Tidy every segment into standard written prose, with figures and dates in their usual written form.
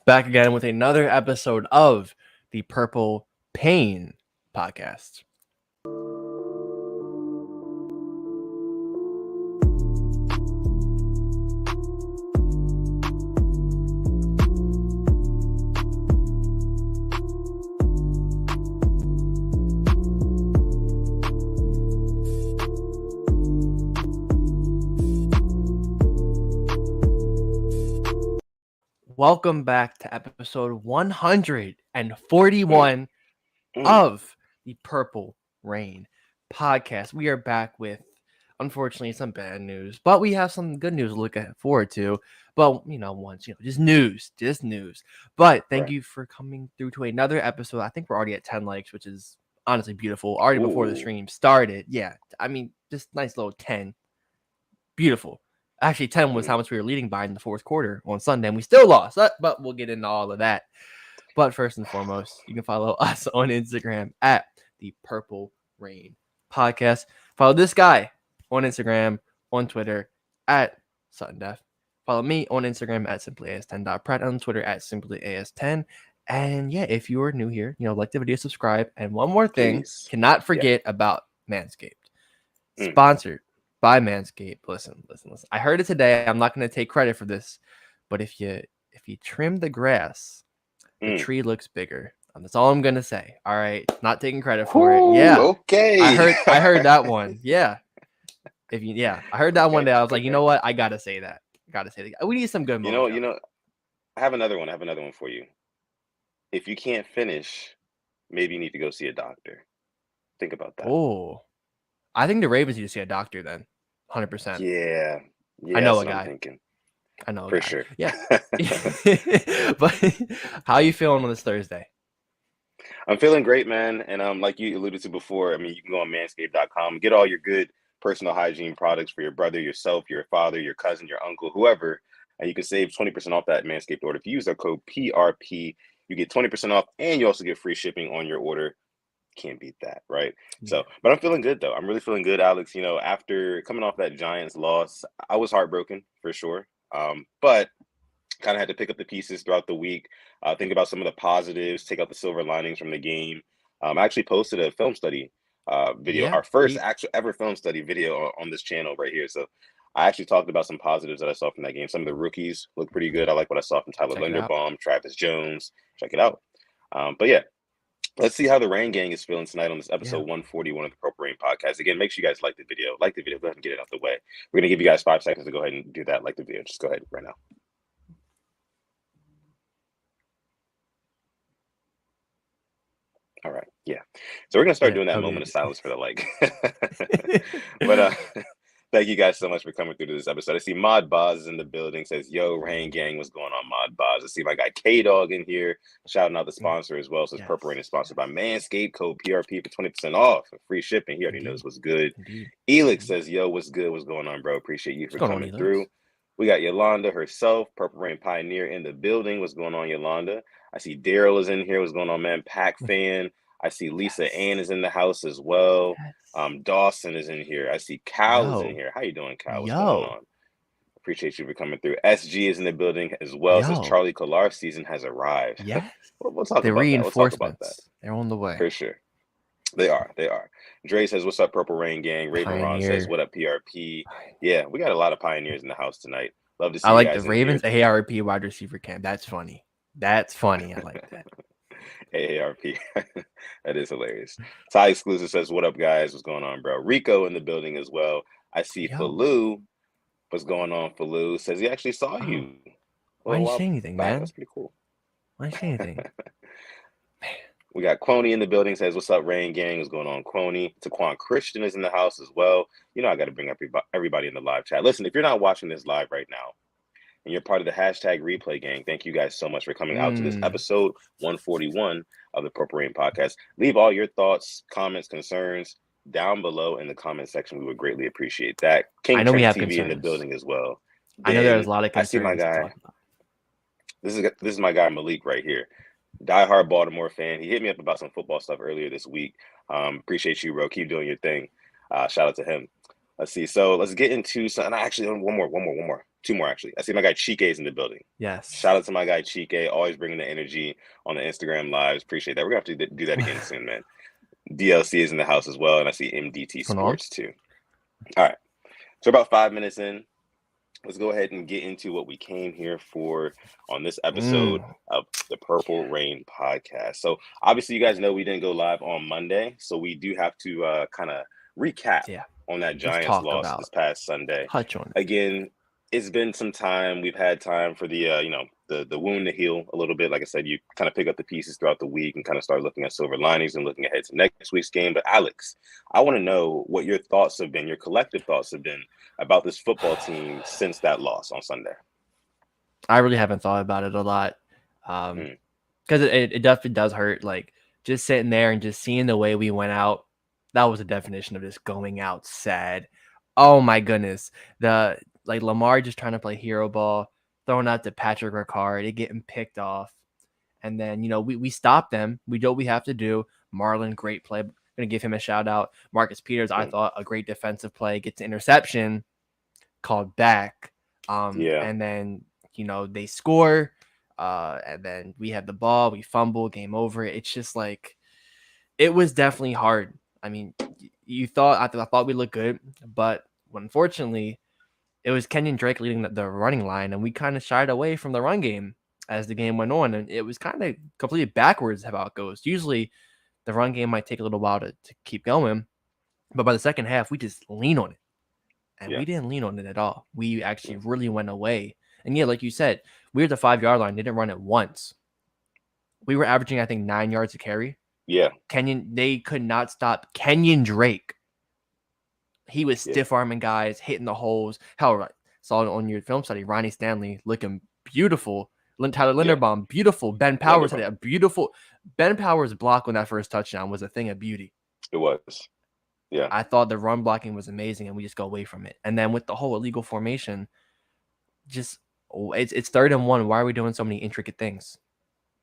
Back again with another episode of the Purple Pain podcast. Welcome back to episode 141 of the Purple Rain podcast. We are back with, unfortunately, some bad news, but we have some good news to look forward to. But, just news. But thank you for coming through to another episode. I think we're already at 10 likes, which is honestly beautiful. Already before the stream started. Yeah, I mean, just nice little 10. Beautiful. Actually, 10 was how much we were leading by in the fourth quarter on Sunday, and we still lost, but we'll get into all of that. But first and foremost, you can follow us on Instagram at the Purple Rain Podcast. Follow this guy on Instagram, on Twitter at Sutton Def. Follow me on Instagram at simplyas10.prat, on Twitter at simplyas10. And yeah, if you are new here, like the video, subscribe. And one more thing, cannot forget about Manscaped. Sponsored by Manscaped. Listen. I heard it today. I'm not going to take credit for this, but if you trim the grass, the tree looks bigger. That's all I'm gonna say. All right, not taking credit for it. Yeah, okay. I heard that one. Yeah, I heard that one day. I was like, you know what? I gotta say that. We need some good. You know. I have another one. For you. If you can't finish, maybe you need to go see a doctor. Think about that. Oh, I think the Ravens need to see a doctor then. 100%. Yeah. I know a guy. I'm thinking. I know for sure. Yeah. But how you feeling on this Thursday? I'm feeling great, man. And like you alluded to before, I mean, you can go on manscaped.com, get all your good personal hygiene products for your brother, yourself, your father, your cousin, your uncle, whoever. And you can save 20% off that Manscaped order. If you use our code PRP, you get 20% off, and you also get free shipping on your order. Can't beat that, right? Yeah. So, but I'm feeling good though. I'm really feeling good, Alex. After coming off that Giants loss, I was heartbroken for sure. But kind of had to pick up the pieces throughout the week, think about some of the positives, take out the silver linings from the game. I actually posted a film study video, our first actual ever film study video on this channel right here. So I actually talked about some positives that I saw from that game. Some of the rookies look pretty good. I like what I saw from Tyler Linderbaum, Travis Jones. Check it out. But yeah, let's see how the Rain Gang is feeling tonight on this episode 141 of the Purple Rain podcast. Again, make sure you guys like the video. Go ahead and get it out the way. We're going to give you guys 5 seconds to go ahead and do that. Like the video. Just go ahead right now. All right. Yeah. So we're going to start doing that moment of silence for the like. But thank you guys so much for coming through to this episode. I see Mod Boz is in the building, says, yo, Rain Gang, what's going on, Mod Boz? I see my guy K-Dog in here, shouting out the sponsor as well. Says Purple Rain is sponsored by Manscaped, code PRP for 20% off and free shipping. He already knows what's good. Elix says, yo, what's good? What's going on, bro? Appreciate you for coming through. We got Yolanda herself, Purple Rain Pioneer in the building. What's going on, Yolanda? I see Daryl is in here. What's going on, man? Pack fan. I see Lisa Ann is in the house as well. Dawson is in here. I see Cal is in here. How you doing, Cal? What's going on? Appreciate you for coming through. SG is in the building as well. Says Charlie Collar season has arrived. Yes. We'll talk the about reinforcements. We'll talk about that. They're on the way. For sure. They are. Dre says, what's up, Purple Rain Gang? Raven Ron says, what up, PRP? Yeah, we got a lot of pioneers in the house tonight. Love to see you guys. I like the Ravens AARP wide receiver camp. That's funny. I like that. AARP. That is hilarious. Ty Exclusive says, what up, guys? What's going on, bro? Rico in the building as well. I see Falou. What's going on, Falou? Says he actually saw you. Why didn't you say anything, man? That's pretty cool. Why didn't you say anything? We got Quoney in the building. Says, what's up, Rain Gang? What's going on, Quoney? Taquan Christian is in the house as well. I got to bring up everybody in the live chat. Listen, if you're not watching this live right now, and you're part of the hashtag replay gang, thank you guys so much for coming out to this episode 141 of the Purple Rain podcast. Leave all your thoughts, comments, concerns down below in the comment section. We would greatly appreciate that. King Trent TV concerns in the building as well. I know there's a lot of concerns. I see my guy. This is my guy Malik right here. Diehard Baltimore fan. He hit me up about some football stuff earlier this week. Appreciate you, bro. Keep doing your thing. Shout out to him. Let's see. So let's get into some. And actually, one more, two more. Actually, I see my guy Chike is in the building. Yes. Shout out to my guy Chike, always bringing the energy on the Instagram lives. Appreciate that. We're gonna have to do that again soon, man. DLC is in the house as well, and I see MDT Sports too. All right, so about 5 minutes in, let's go ahead and get into what we came here for on this episode of the Purple Rain podcast. So obviously, you guys know we didn't go live on Monday, so we do have to kind of recap on that Giants loss this past Sunday. Touch on it. Again, it's been some time. We've had time for the the wound to heal a little bit. Like I said, you kind of pick up the pieces throughout the week and kind of start looking at silver linings and looking ahead to next week's game. But Alex, I want to know what your thoughts have been, your collective thoughts have been about this football team since that loss on Sunday. I really haven't thought about it a lot because it definitely does hurt. Like just sitting there and just seeing the way we went out, that was the definition of just going out sad. Oh my goodness. Like Lamar just trying to play hero ball, throwing out to Patrick Ricard, it getting picked off. And then, we stopped them. We do what we have to do. Marlon, great play. I'm going to give him a shout out. Marcus Peters, I thought a great defensive play, gets an interception, called back. And then, they score. And then we have the ball, we fumble, game over. It's just like, it was definitely hard. I mean, I thought we looked good, but unfortunately, it was Kenyon Drake leading the running line, and we kind of shied away from the run game as the game went on, and it was kind of completely backwards how it goes. Usually, the run game might take a little while to keep going, but by the second half, we just lean on it, and we didn't lean on it at all. We actually really went away, and like you said, we were at the 5-yard line, didn't run it once. We were averaging, I think, 9 yards a carry. Yeah. They could not stop Kenyon Drake. He was stiff-arming guys, hitting the holes. Hell, saw it on your film study. Ronnie Stanley looking beautiful. Tyler Linderbaum, beautiful. Ben Powers had a beautiful. Ben Powers' block on that first touchdown was a thing of beauty. It was. Yeah. I thought the run blocking was amazing, and we just go away from it. And then with the whole illegal formation, it's 3rd and 1. Why are we doing so many intricate things?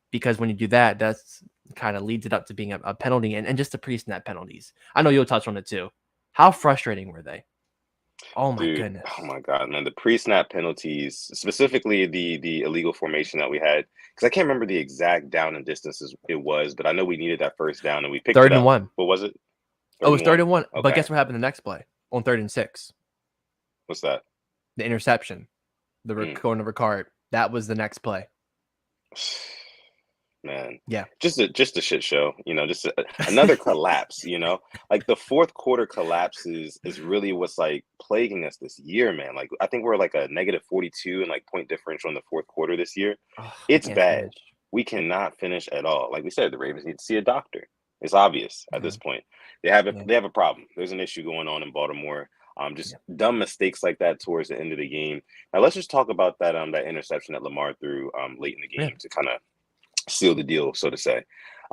Because when you do that, that's kind of leads it up to being a penalty and just the pre-snap penalties. I know you'll touch on it too. How frustrating were they? Oh my goodness. Oh my God, man. The pre-snap penalties, specifically the illegal formation that we had, because I can't remember the exact down and distances it was, but I know we needed that first down and we picked 3rd it up. and 1. What was it? It was 3rd and 1. Okay. But guess what happened the next play? On 3rd and 6. What's that? The interception. The going to Ricard. That was the next play. Man, yeah, just a shit show, just another collapse, like the fourth quarter collapse is really what's like plaguing us this year, man. Like I think we're like a -42 and like point differential in the fourth quarter this year. It's bad. Finish. We cannot finish at all. Like we said, the Ravens need to see a doctor. It's obvious at this point. They have a problem. There's an issue going on in Baltimore. Dumb mistakes like that towards the end of the game. Now let's just talk about that that interception that Lamar threw late in the game to kind of seal the deal, so to say.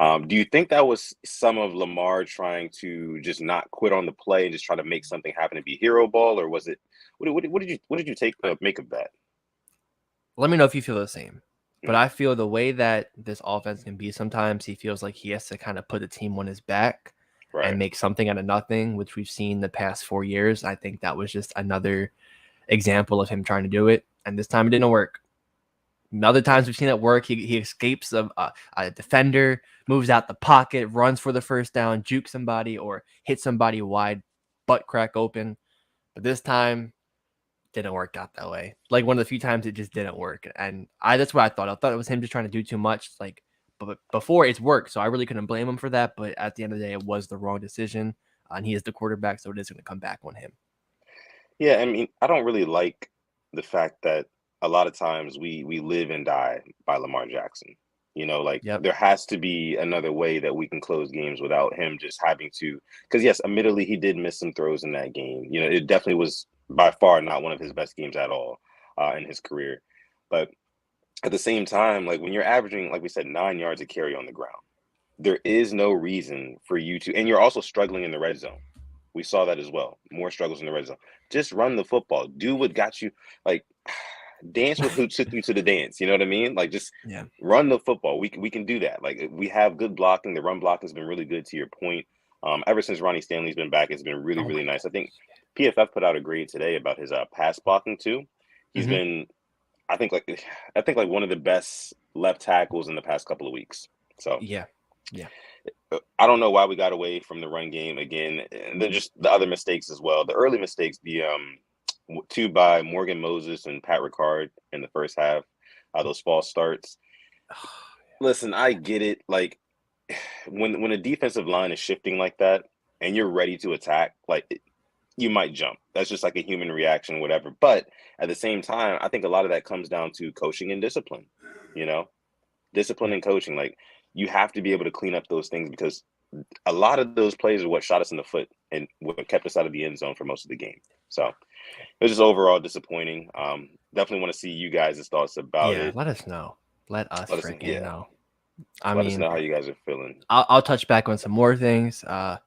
Do you think that was some of Lamar trying to just not quit on the play and just try to make something happen to be hero ball, or was it? What did you make of that? Let me know if you feel the same. But I feel the way that this offense can be sometimes, he feels like he has to kind of put the team on his back and make something out of nothing, which we've seen the past 4 years. I think that was just another example of him trying to do it, and this time it didn't work. Other times we've seen it work. He escapes a defender, moves out the pocket, runs for the first down, jukes somebody, or hits somebody wide, butt crack open. But this time, didn't work out that way. Like one of the few times it just didn't work. And that's what I thought. I thought it was him just trying to do too much. Like, but before it's worked, so I really couldn't blame him for that. But at the end of the day, it was the wrong decision. And he is the quarterback, so it is going to come back on him. Yeah, I mean, I don't really like the fact that a lot of times we live and die by Lamar Jackson. There has to be another way that we can close games without him just having to. Because yes, admittedly, he did miss some throws in that game. It definitely was by far not one of his best games at all in his career. But at the same time, like when you're averaging, like we said, 9 yards a carry on the ground, there is no reason for you to. And you're also struggling in the red zone. We saw that as well. More struggles in the red zone. Just run the football. Do what got you. Like. Dance with who took you to the dance. You know what I mean? Like just run the football. We can do that. Like we have good blocking. The run blocking has been really good. To your point, ever since Ronnie Stanley's been back, it's been really nice. I think PFF put out a grade today about his pass blocking too. He's Mhm. been, I think like one of the best left tackles in the past couple of weeks. So Yeah. Yeah. I don't know why we got away from the run game again, and then just the other mistakes as well. The early mistakes, the two by Morgan Moses and Pat Ricard in the first half, those false starts. Listen, I get it. Like when a defensive line is shifting like that, and you're ready to attack, like you might jump. That's just like a human reaction, whatever. But at the same time, I think a lot of that comes down to coaching and discipline. You know, discipline and coaching. Like you have to be able to clean up those things because a lot of those plays are what shot us in the foot and what kept us out of the end zone for most of the game. So it was just overall disappointing. Definitely want to see you guys' thoughts about Yeah. it. Let us know. Let us Let us, freaking yeah, know. I let us mean, know how you guys are feeling. I'll touch back on some more things. Mm,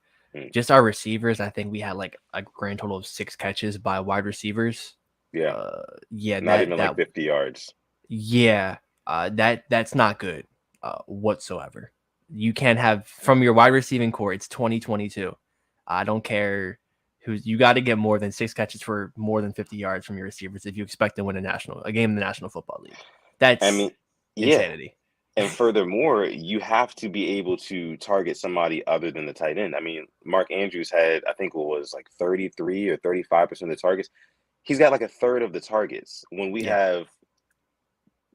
Just our receivers. I think we had like a grand total of 6 catches by wide receivers. yeah, Yeah, not even like 50 yards. yeah, that's not good whatsoever. You can't have from your wide receiving core. It's 2022. I don't care who's. You got to get more than 6 catches for more than 50 yards from your receivers if you expect to win a game in the National Football League. I That's mean, yeah. insanity. And furthermore, you have to be able to target somebody other than the tight end. I mean, Mark Andrews had, I think it was like 33 or 35% of the targets. He's got like a third of the targets when we Yeah, have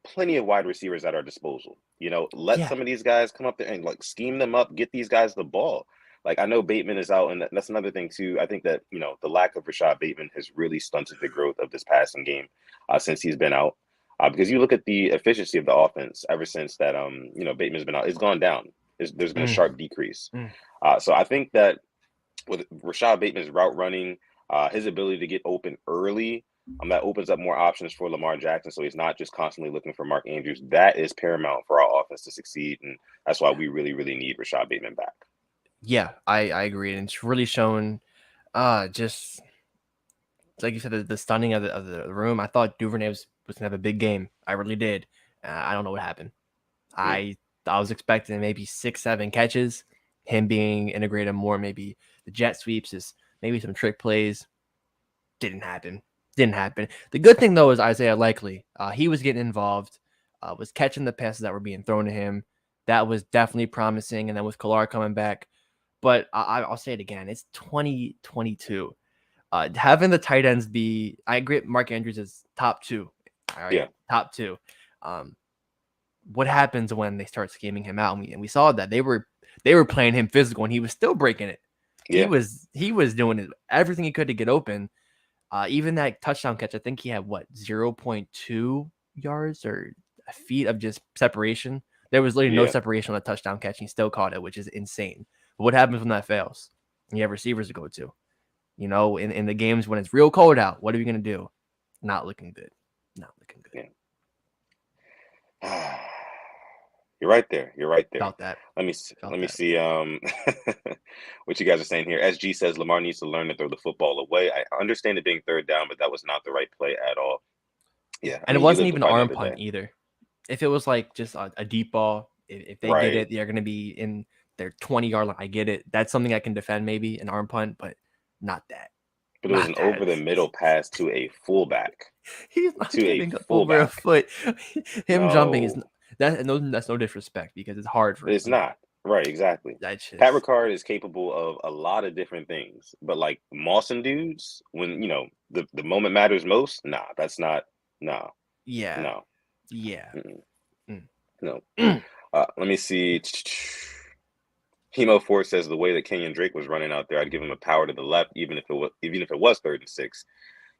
plenty of wide receivers at our disposal. You know, let yeah, some of these guys come up there and like scheme them up, get these guys the ball. Like I know Bateman is out, and that's another thing too. I think that the lack of Rashad Bateman has really stunted the growth of this passing game since he's been out. Because you look at the efficiency of the offense ever since that Bateman's been out, it's gone down. There's been a mm, sharp decrease. mm. So I think that with Rashad Bateman's route running, his ability to get open early, that opens up more options for Lamar Jackson. So he's not just constantly looking for Mark Andrews. That is paramount for our offense to succeed, and that's why we really, really need Rashad Bateman back. Yeah. I agree, and it's really shown. Just like you said, the stunning of the room. I thought Duvernay was gonna have a big game. I really did. I don't know what happened. Mm, I was expecting maybe 6, 7 catches. Him being integrated more, maybe the jet sweeps, is maybe some trick plays. Didn't happen. Didn't happen. The good thing though is Isaiah Likely. He was getting involved. Was catching the passes that were being thrown to him. That was definitely promising. And then with Kalar coming back, but I'll say it again. It's 2022. Having the tight ends be, I agree, Mark Andrews is top 2. All yeah, right, top 2. What happens when they start scheming him out? And we saw that they were playing him physical, and he was still breaking it. yeah, He was doing it, everything he could to get open. Even that touchdown catch, I think he had 0.2 yards or feet of just separation. There was literally no yeah. separation on the touchdown catch. And he still caught it, which is insane. But what happens when that fails? You have receivers to go to. In the games when it's real cold out, what are you going to do? Not looking good. Not looking good. Yeah. You're right there. You're right there. Felt that. Let me Felt let me that. see what you guys are saying here. SG says Lamar needs to learn to throw the football away. I understand it being third down, but that was not the right play at all. Yeah. Yeah, I And it mean, you wasn't live to even an fight arm another punt day. either. If it was like just a deep ball, if they get Right. it, they're going to be in their 20-yard line. I get it. That's something I can defend, maybe an arm punt, but not that. But it was Not an that. over the middle pass to a fullback. He's not To a getting up over a fullback. foot. Him jumping is No, that's no disrespect because it's hard for it's not. Right, exactly. that's Pat just Ricard is capable of a lot of different things, but like Mawson dudes, when the moment matters most, nah, that's not. No, yeah. no, Yeah. mm-mm, Mm. no. Let me see. Hemo Ford says the way that Kenyon Drake was running out there, I'd give him a power to the left, even if it was 3rd and 6.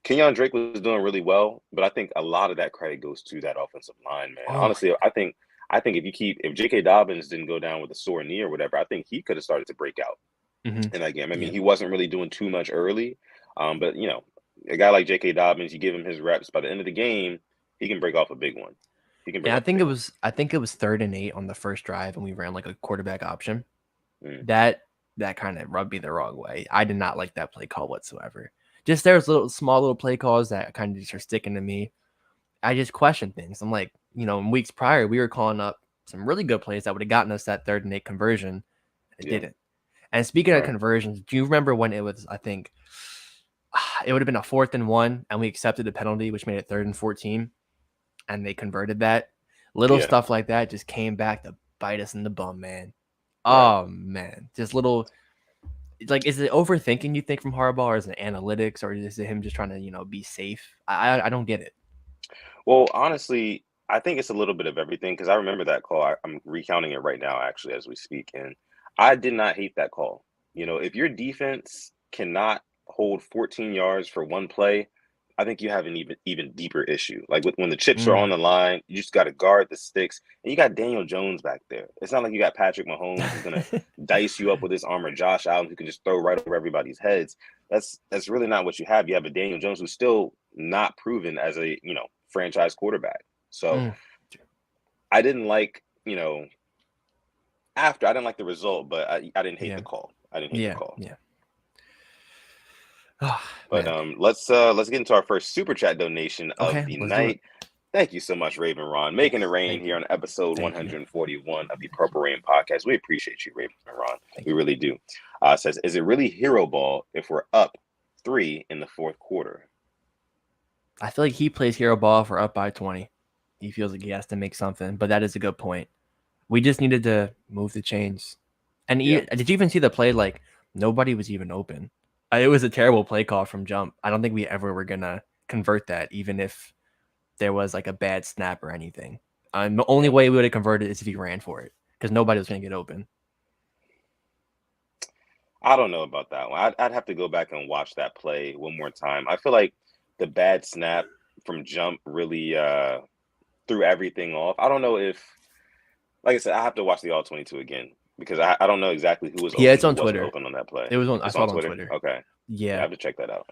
Kenyon Drake was doing really well, but I think a lot of that credit goes to that offensive line, man. Oh my Honestly, I think if J.K. Dobbins didn't go down with a sore knee or whatever, I think he could have started to break out God. in that game. I mean, Yeah. he wasn't really doing too much early, but a guy like J.K. Dobbins, you give him his reps. By the end of the game, he can break off a big one. He can break And off a big one. I think it was 3rd and 8 on the first drive, and we ran like a quarterback option. Mm, That kind of rubbed me the wrong way. I did not like that play call whatsoever. Just there's small little play calls that kind of just are sticking to me. I just question things. I'm like, in weeks prior, we were calling up some really good plays that would have gotten us that 3rd and 8 conversion. It yeah, didn't. And speaking of right. conversions, do you remember when it was, I think, it would have been a 4th and 1, and we accepted the penalty, which made it 3rd and 14, and they converted that. Little Yeah, stuff like that just came back to bite us in the bum, man. right. Oh man, just little. Like, is it overthinking, you think, from Harbaugh, or is it analytics, or is it him just trying to be safe? I don't get it. Well, honestly, I think it's a little bit of everything because I remember that call. I'm recounting it right now, actually, as we speak, and I did not hate that call. If your defense cannot hold 14 yards for one play, I think you have an even deeper issue. Like when the chips are on Mm. the line, you just got to guard the sticks, and you got Daniel Jones back there. It's not like you got Patrick Mahomes who's gonna dice you up with his arm, or Josh Allen who can just throw right over everybody's heads. That's really not what you have. You have a Daniel Jones who's still not proven as a franchise quarterback. So Mm. I didn't like after I didn't like the result, but I didn't hate Yeah, the call. I didn't hate the yeah, call. yeah. Oh But man. let's get into our first super chat donation of Okay, the let's do it. night. Thank you so much, Raven Ron, making it rain Thank here you. on episode Thank you. 141 of the Purple Rain podcast. We appreciate you, Raven Ron. Thank We you. really do. Says, is it really hero ball if we're up 3 in the fourth quarter? I feel like he plays hero ball for up by 20. He feels like he has to make something, but that is a good point. We just needed to move the chains. And Yeah. did you even see the play? Like, nobody was even open. It was a terrible play call from jump. I don't think we ever were gonna convert that, even if there was like a bad snap or anything. The only Yeah. way we would have converted is if he ran for it, because nobody was gonna get open. I don't know about that one. I'd have to go back and watch that play one more time. I feel like the bad snap from jump really threw everything off. I don't know if, like I said, I have to watch the all 22 again because I don't know exactly who was Yeah, open, it's who on wasn't Twitter. open on that play. It was on. I It's saw on it on Twitter. Twitter. Okay, yeah, I Yeah. have to check that out.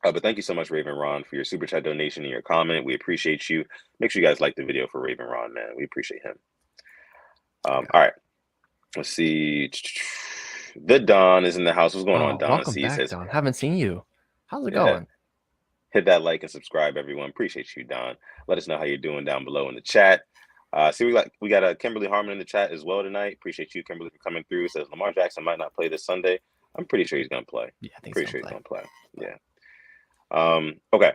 But thank you so much, Raven Ron, for your super chat donation and your comment. We appreciate you. Make sure you guys like the video for Raven Ron, man. We appreciate him. All right, let's see. The Don is in the house. What's going on, Oh, Don? welcome See, it back, says, Don. Haven't seen you. How's it yeah. going? Hit that like and subscribe, everyone. Appreciate you, Don. Let us know how you're doing down below in the chat. See, we got Kimberly Harmon in the chat as well tonight. Appreciate you, Kimberly, for coming through. It says Lamar Jackson might not play this Sunday. I'm pretty sure he's gonna play. Yeah, I think Pretty he's sure gonna he's play. gonna play. Yeah. Okay.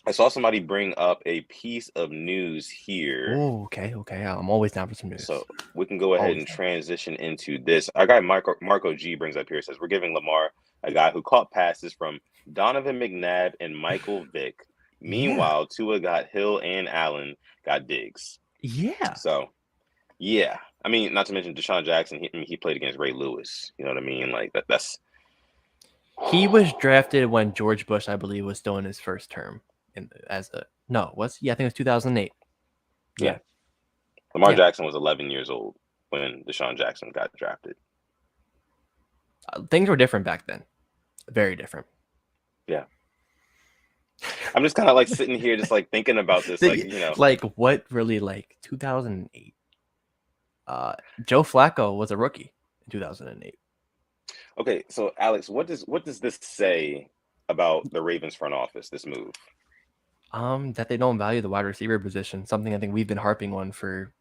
I saw somebody bring up a piece of news here, Oh, okay. I'm always down for some news. so we can go ahead Always and down. transition into this. Our guy Marco G brings up here, says we're giving Lamar, a guy who caught passes from Donovan McNabb and Michael Vick. Yeah. Meanwhile, Tua got Hill and Allen got Diggs. Yeah. So, yeah. I mean, not to mention DeSean Jackson. He played against Ray Lewis. You know what I mean? Like that's. He was drafted when George Bush, I believe, was still in his first term. I think it was 2008. Yeah. Yeah. Lamar Yeah. Jackson was 11 years old when DeSean Jackson got drafted. Things were different back then. Very different. Yeah. I'm just kind of like sitting here, just like thinking about this, like like what really, like 2008. Joe Flacco was a rookie in 2008. Okay, so Alex, what does this say about the Ravens front office? This move. That they don't value the wide receiver position. Something I think we've been harping on for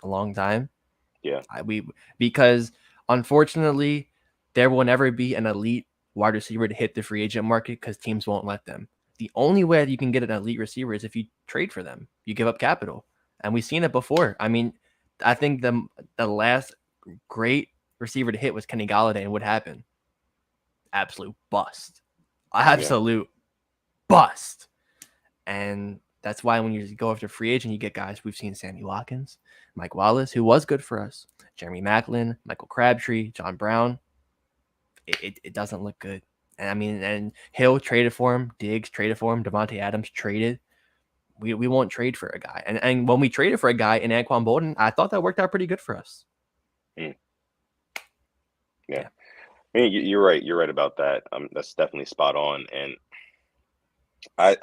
a long time. Yeah. Because unfortunately, there will never be an elite wide receiver to hit the free agent market because teams won't let them. The only way that you can get an elite receiver is if you trade for them. You give up capital, and we've seen it before. I mean, I think the last great receiver to hit was Kenny Galladay, and what happened? Absolute bust. Absolute bust. And that's why when you go after free agent, you get guys. We've seen Sammy Watkins, Mike Wallace, who was good for us, Jeremy Maclin, Michael Crabtree, John Brown. It doesn't look good. And I mean, and Hill traded for him, Diggs traded for him, Devontae Adams traded. We won't trade for a guy. And when we traded for a guy in Anquan Bolden, I thought that worked out pretty good for us. Yeah. I mean, you're right. You're right about that. That's definitely spot on. And I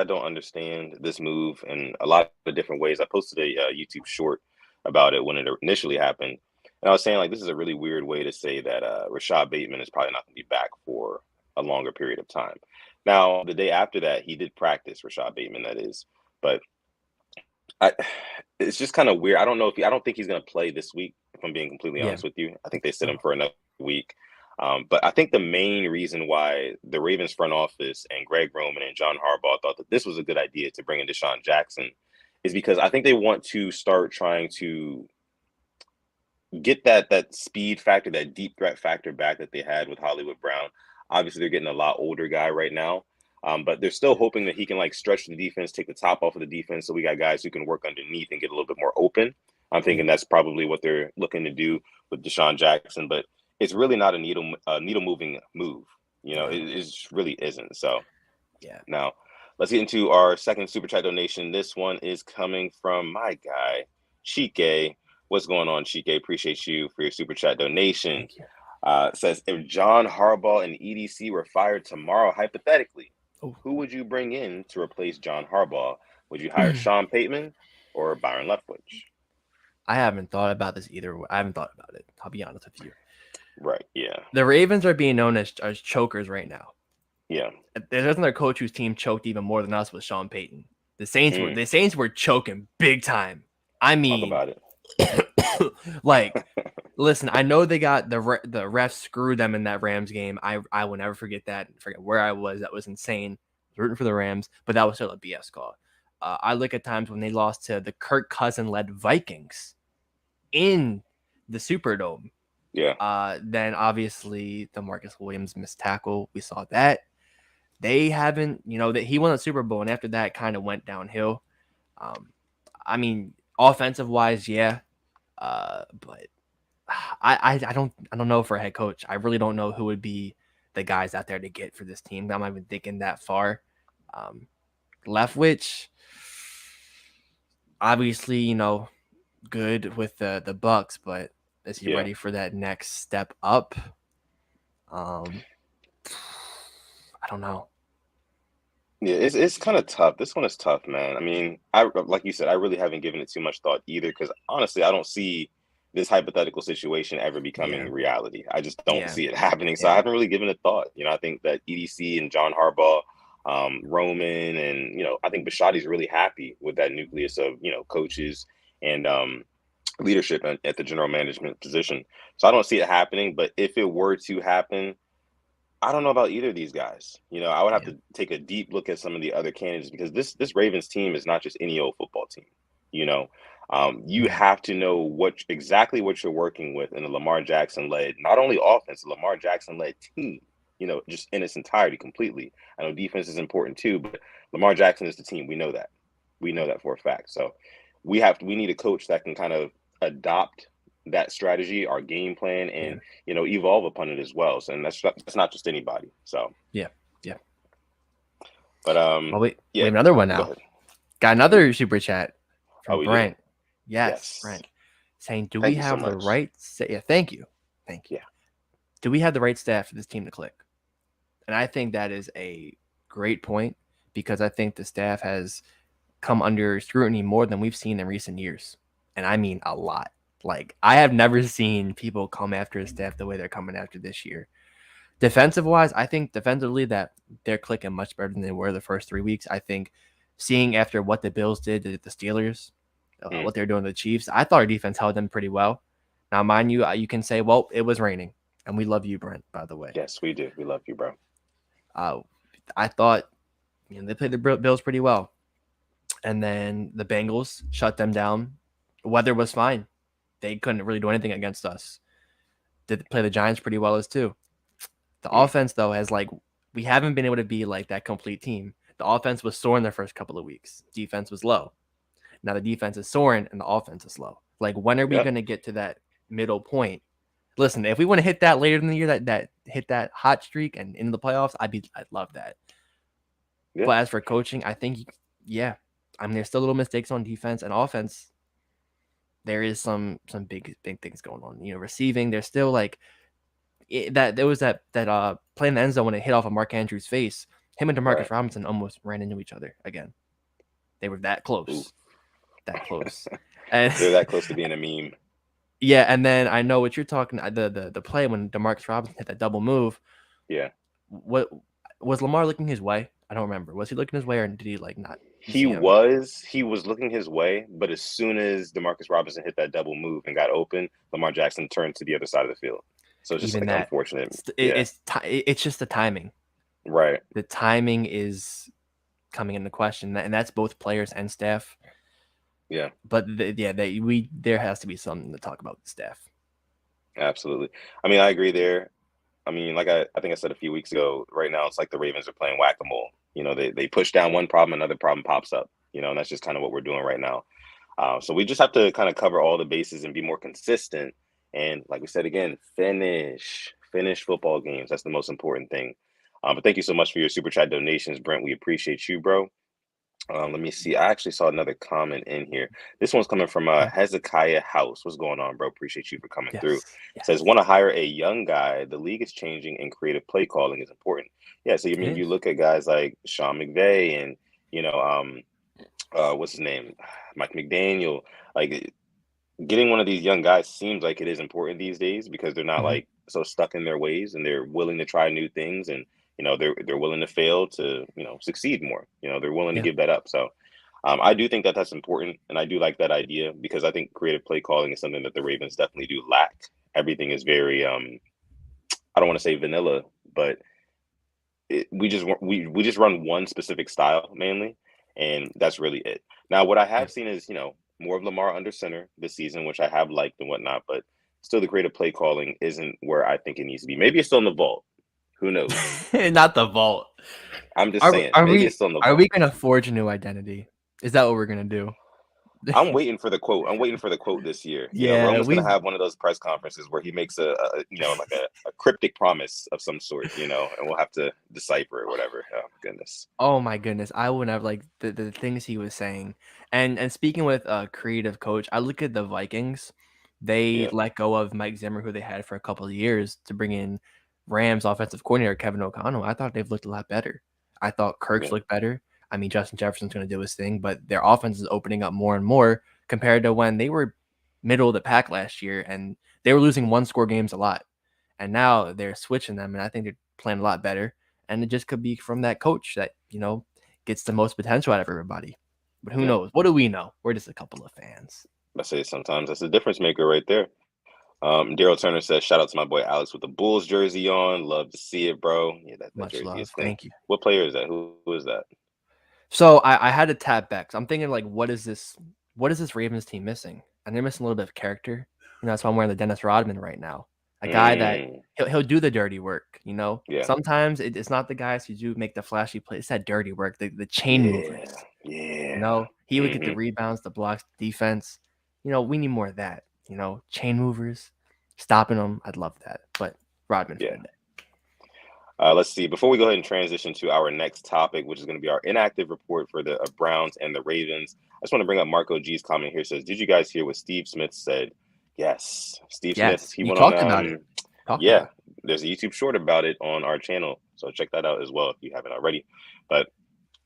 don't understand this move in a lot of different ways. I posted a YouTube short about it when it initially happened, and I was saying like this is a really weird way to say that Rashad Bateman is probably not going to be back for a longer period of time. Now, the day after that, he did practice, Rashad Bateman, that is, but it's just kind of weird. I don't think he's going to play this week. If I'm being completely Yeah. honest with you, I think they sit him for another week. But I think the main reason why the Ravens front office and Greg Roman and John Harbaugh thought that this was a good idea to bring in DeSean Jackson is because I think they want to start trying to get that speed factor, that deep threat factor back that they had with Hollywood Brown. Obviously, they're getting a lot older guy right now, but they're still hoping that he can like stretch the defense, take the top off of the defense, so we got guys who can work underneath and get a little bit more open. I'm thinking that's probably what they're looking to do with DeSean Jackson, but it's really not a needle moving move. It just really isn't. So Yeah. now let's get into our second super chat donation. This one is coming from my guy Chike. What's going on, Chike? Appreciate you for your super chat donation. Thank you. Says, if John Harbaugh and EDC were fired tomorrow, hypothetically, Oh. who would you bring in to replace John Harbaugh? Would you hire Sean Payton or Byron Leftwich? I haven't thought about this either. I haven't thought about it. I'll be honest with you. Right. Yeah. The Ravens are being known as chokers right now. Yeah. There's another coach whose team choked even more than us with Sean Payton. The Saints were choking big time. I mean, talk about it. Like, listen, I know they got the refs screwed them in that Rams game. I will never forget that. Forget where I was. That was insane. Rooting for the Rams, but that was still a BS call. I look at times when they lost to the Kirk Cousin-led Vikings in the Superdome. Yeah. Then obviously the Marcus Williams missed tackle. We saw that. They haven't, that he won the Super Bowl, and after that kind of went downhill. I mean, offensive wise, yeah. But I don't know for a head coach. I really don't know who would be the guys out there to get for this team. I'm not even thinking that far. Leftwich, obviously, good with the Bucks, but is he ready for that next step up? I don't know. Yeah, it's kind of tough. This one is tough, man. I mean, like you said, I really haven't given it too much thought either, because honestly, I don't see this hypothetical situation ever becoming reality. I just don't see it happening. So I haven't really given it thought. I think that EDC and John Harbaugh, Roman, and I think Bisciotti's really happy with that nucleus of coaches and leadership at the general management position. So I don't see it happening. But if it were to happen, I don't know about either of these guys. I would have to take a deep look at some of the other candidates, because this Ravens team is not just any old football team. You have to know exactly what you're working with in a Lamar Jackson-led, not only offense, a Lamar Jackson-led team, just in its entirety completely. I know defense is important too, but Lamar Jackson is the team. We know that. We know that for a fact. So we need a coach that can kind of adopt that strategy, our game plan, and evolve upon it as well. So, and that's not just anybody. So yeah. But we have another one now. Got another super chat from Brent. Yes, Brent, saying, "Do we have the right?" Thank you. Yeah. Do we have the right staff for this team to click? And I think that is a great point, because I think the staff has come under scrutiny more than we've seen in recent years, and I mean a lot. Like, I have never seen people come after a staff the way they're coming after this year. Defensive wise, I think defensively that they're clicking much better than they were the first 3 weeks. I think seeing after what the Bills did to the Steelers, what they're doing to the Chiefs, I thought our defense held them pretty well. Now, mind you, you can say, well, it was raining, and we love you, Brent, by the way. Yes, we do. We love you, bro. I thought they played the Bills pretty well. And then the Bengals shut them down. Weather was fine. They couldn't really do anything against us. Did play the Giants pretty well as too. The offense, though, we haven't been able to be like that complete team. The offense was soaring the first couple of weeks. Defense was low. Now the defense is soaring and the offense is low. Like, when are we going to get to that middle point? Listen, if we want to hit that later in the year, that hit that hot streak and into the playoffs, I'd love that. Yeah. But as for coaching, I think, there's still little mistakes on defense and offense. There is some big things going on. Receiving, there's still there was that play in the end zone when it hit off of Mark Andrews' face. Him and Demarcus Robinson almost ran into each other again. They were that close. Ooh. That close. And they're that close to being a meme. Yeah, and then I know what you're talking. The play when Demarcus Robinson hit that double move. Yeah. What was Lamar looking his way? I don't remember. Was he looking his way, or did he not? He was looking his way, but as soon as Demarcus Robinson hit that double move and got open, Lamar Jackson turned to the other side of the field. So it's just Even like that, unfortunate. it, Yeah. it's just the timing. Right. The timing is coming into question, and that's both players and staff. Yeah. But there has to be something to talk about with the staff. Absolutely. I mean, I agree there. I mean, like I think I said a few weeks ago, right now it's like the Ravens are playing whack-a-mole. You know, they push down one problem, another problem pops up. You know, and that's just kind of what we're doing right now. So we just have to kind of cover all the bases and be more consistent. And like we said again, finish football games. That's the most important thing. But thank you so much for your super chat donations, Brent. We appreciate you, bro. Let me see. I actually saw another comment in here. This one's coming from Okay. Hezekiah House. What's going on, bro? Appreciate you for coming through. Yes. Says, want to hire a young guy. The league is changing and creative play calling is important. Yeah. So you mean you look at guys like Sean McVay and you know, what's his name, Mike McDaniel. Like getting one of these young guys seems like it is important these days because they're not Mhm. like so stuck in their ways and they're willing to try new things and you know they're willing to fail to you know succeed more. You know they're willing to Yeah. give that up. So I do think that that's important and I do like that idea because I think creative play calling is something that the Ravens definitely do lack. Everything is very I don't want to say vanilla, but we just run one specific style mainly, and that's really it. Now, what I Yeah. have seen is you know more of Lamar under center this season, which I have liked and whatnot, but still the creative play calling isn't where I think it needs to be. Maybe it's still in the vault. Who knows? Not the vault. I'm just Are saying, are maybe it's we still in the are vault. we gonna forge a new identity? Is that what we're gonna do? I'm waiting for the quote. I'm waiting for the quote this year. You know, Yeah, Roman's gonna have one of those press conferences where he makes a you know like a cryptic promise of some sort, you know, and we'll have to decipher or whatever. Oh goodness. Oh my goodness, I would have like the things he was saying. And speaking with a creative coach, I look at the Vikings. They Yeah, let go of Mike Zimmer, who they had for a couple of years, to bring in Rams offensive coordinator Kevin O'Connell. I thought they've looked a lot better. I thought Kirk's yeah, looked better. I mean, Justin Jefferson's going to do his thing, but their offense is opening up more and more compared to when they were middle of the pack last year and they were losing one score games a lot. And now they're switching them, and I think they're playing a lot better. And it just could be from that coach that, gets the most potential out of everybody. But who yeah. knows? What do we know? We're just a couple of fans. I say sometimes that's a difference maker right there. Daryl Turner says, shout out to my boy Alex with the Bulls jersey on. Love to see it, bro. Yeah, that Much jersey is love. clean. Thank you. What player is that? Who is that? So I had to tap back. So I'm thinking like, what is this? What is this Ravens team missing? And they're missing a little bit of character. That's why I'm wearing the Dennis Rodman right now. A guy that Mm, he'll do the dirty work. yeah, Sometimes it's not the guys who do make the flashy plays. It's that dirty work, the chain yeah, movers. yeah. He would get the Hmm. rebounds, the blocks, the defense. We need more of that. Chain movers, stopping them. I'd love that. But Rodman for Yeah. the day. Let's see. Before we go ahead and transition to our next topic, which is going to be our inactive report for the Browns and the Ravens, I just want to bring up Marco G's comment here. Says, "Did you guys hear what Steve Smith said?" Yes, Steve Smith. Yes, He he went on. talked about it. Talked Yeah, about it. there's a YouTube short about it on our channel, so check that out as well if you haven't already. But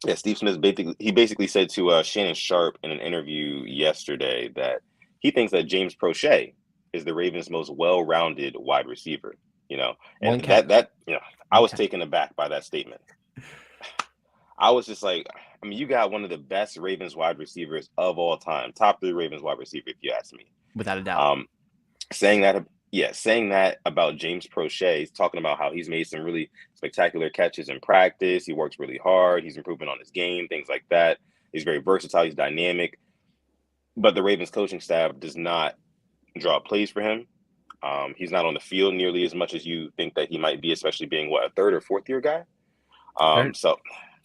yeah, Steve Smith basically said to Shannon Sharp in an interview yesterday that he thinks that James Prochet is the Ravens' most well-rounded wide receiver. You know, and One cap. I One was cap. taken aback by that statement. I was just like, I mean, you got one of the best Ravens wide receivers of all time, top 3 Ravens wide receiver, if you ask me. Without a doubt. Um, saying that about James Prochet, he's talking about how he's made some really spectacular catches in practice. He works really hard. He's improving on his game, things like that. He's very versatile. He's dynamic. But the Ravens coaching staff does not draw plays for him. He's not on the field nearly as much as you think that he might be, especially being a 3rd or 4th year guy. Third. So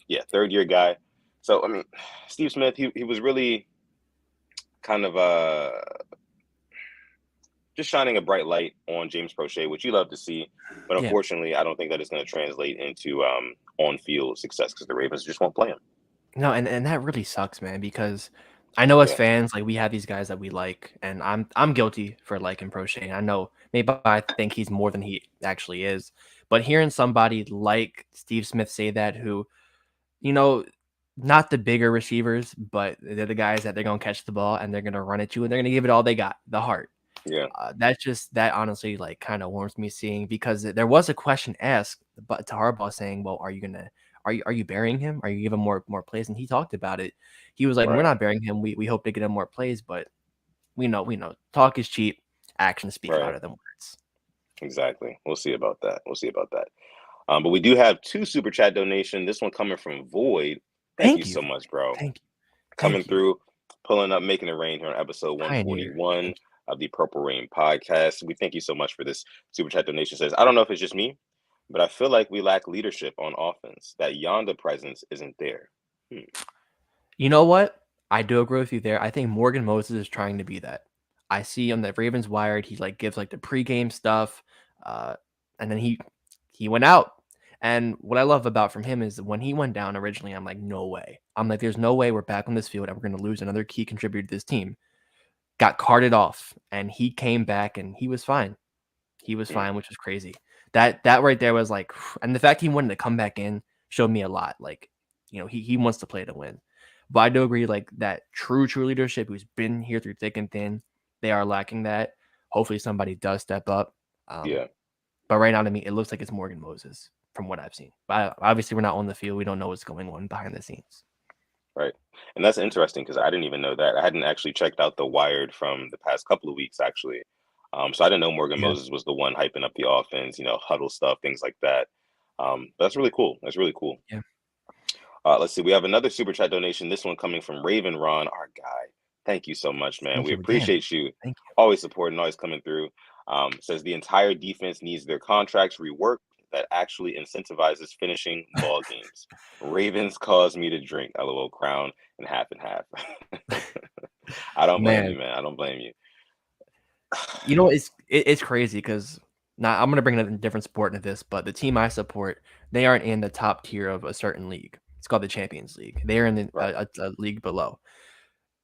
yeah, 3rd year guy. So I mean, Steve Smith, he was really kind of just shining a bright light on James Prochet, which you love to see. But Yeah. unfortunately, I don't think that it's going to translate into on-field success because the Ravens just won't play him. No, and that really sucks, man, because I know as Yeah, fans, like we have these guys that we like, and I'm guilty for liking Prochet. I know maybe I think he's more than he actually is, but hearing somebody like Steve Smith say that, who, you know, not the bigger receivers, but they're the guys that they're gonna catch the ball and they're gonna run at you and they're gonna give it all they got, the heart. yeah, That honestly like kind of warms me seeing because there was a question asked, but to Harbaugh saying, "Well, are you burying him? Are you giving more plays?" And he talked about it. He was like, "We're right, not burying him. We hope to get him more plays, but we know talk is cheap. Actions speak right. louder than words." Exactly. We'll see about that. We'll see about that. But we do have two super chat donation. This one coming from Void. Thank you Thank you. so much, bro. Thank you. Coming Thank you. through, pulling up, making it rain here on episode Pioneer. 141 Thank you. of the Purple Rain podcast. We thank you so much for this super chat donation. Says, I don't know if it's just me, but I feel like we lack leadership on offense. That Yonda presence isn't there. You know what? I do agree with you there. I think Morgan Moses is trying to be that. I see on the Ravens Wired, he like gives like the pregame stuff, and then he went out. And what I love about from him is when he went down originally, I'm like, no way. I'm like, there's no way we're back on this field and we're going to lose another key contributor to this team. Got carted off, and he came back and he was fine. He was fine, which was crazy. That right there was like, and the fact he wanted to come back in showed me a lot. Like, he wants to play to win. But I do agree, like that true leadership who's been here through thick and thin, they are lacking that. Hopefully somebody does step up. Yeah. But right now to me, it looks like it's Morgan Moses from what I've seen. But obviously we're not on the field. We don't know what's going on behind the scenes. Right. And that's interesting because I didn't even know that. I hadn't actually checked out the Wired from the past couple of weeks, actually. So I didn't know Morgan Yeah. Moses was the one hyping up the offense, huddle stuff, things like that. That's really cool. That's really cool. Yeah. Let's see. We have another super chat donation. This one coming from Raven Ron, our guy. Thank you so much, man. Thank We you again. appreciate you. Thank you. Always supporting, always coming through. Says the entire defense needs their contracts reworked that actually incentivizes finishing ball games. Ravens caused me to drink. LOL crown and half. I don't blame you, man. I don't blame you. It's crazy because now I'm gonna bring a different sport into this, but the team I support, they aren't in the top tier of a certain league. It's called the Champions League. They're in a league below.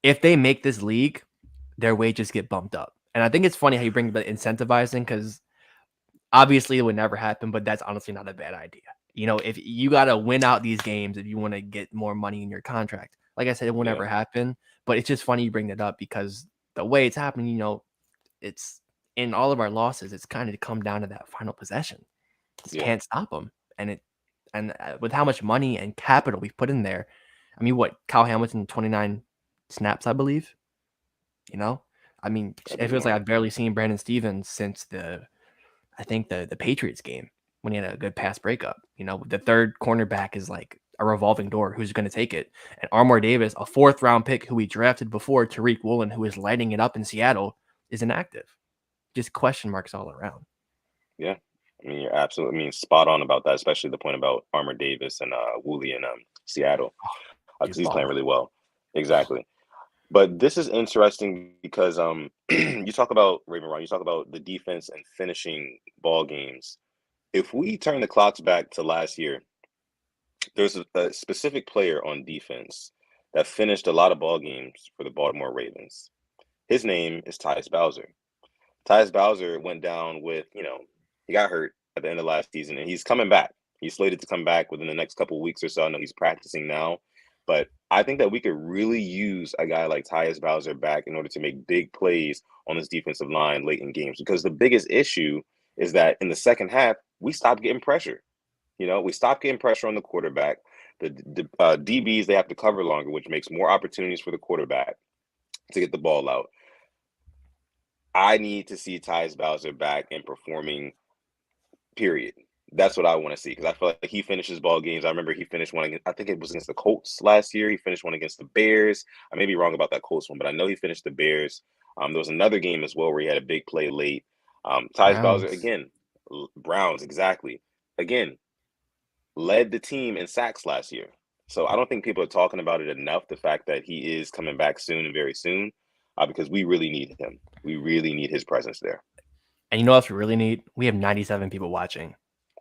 If they make this league, their wages get bumped up. And I think it's funny how you bring the incentivizing because obviously it would never happen, but that's honestly not a bad idea. If you got to win out these games, if you want to get more money in your contract, like I said, it will never happen. But it's just funny you bring that up because the way it's happening, it's in all of our losses, it's kind of come down to that final possession. Just can't stop them. And with how much money and capital we've put in there, I mean, what Kyle Hamilton 29 snaps, I believe. I mean, it feels like I've barely seen Brandon Stevens since the Patriots game when he had a good pass breakup. The third cornerback is like a revolving door. Who's going to take it? And Armour Davis, a 4th round pick who we drafted before, Tariq Woolen, who is lighting it up in Seattle, is inactive. Just question marks all around. Yeah. I mean, you're absolutely spot on about that, especially the point about Armour Davis and Woolley in Seattle. Because he's playing really well. Exactly. But this is interesting because you talk about Raven Ron, you talk about the defense and finishing ball games. If we turn the clocks back to last year, there's a specific player on defense that finished a lot of ball games for the Baltimore Ravens. His name is Tyus Bowser. Tyus Bowser went down with, he got hurt at the end of last season, and he's coming back. He's slated to come back within the next couple of weeks or so. I know he's practicing now. But I think that we could really use a guy like Tyus Bowser back in order to make big plays on this defensive line late in games. Because the biggest issue is that in the second half, we stopped getting pressure. We stopped getting pressure on the quarterback. The DBs, they have to cover longer, which makes more opportunities for the quarterback to get the ball out. I need to see Tyus Bowser back and performing, period. That's what I want to see because I feel like he finishes ball games. I remember he finished one I think it was against the Colts last year. He finished one against the Bears. I may be wrong about that Colts one, but I know he finished the Bears. There was another game as well where he had a big play late. Tyus Bowser, again, Browns, exactly. Again, led the team in sacks last year. So I don't think people are talking about it enough, the fact that he is coming back soon and very soon, because we really need him. We really need his presence there. And you know what we really need? We have 97 people watching.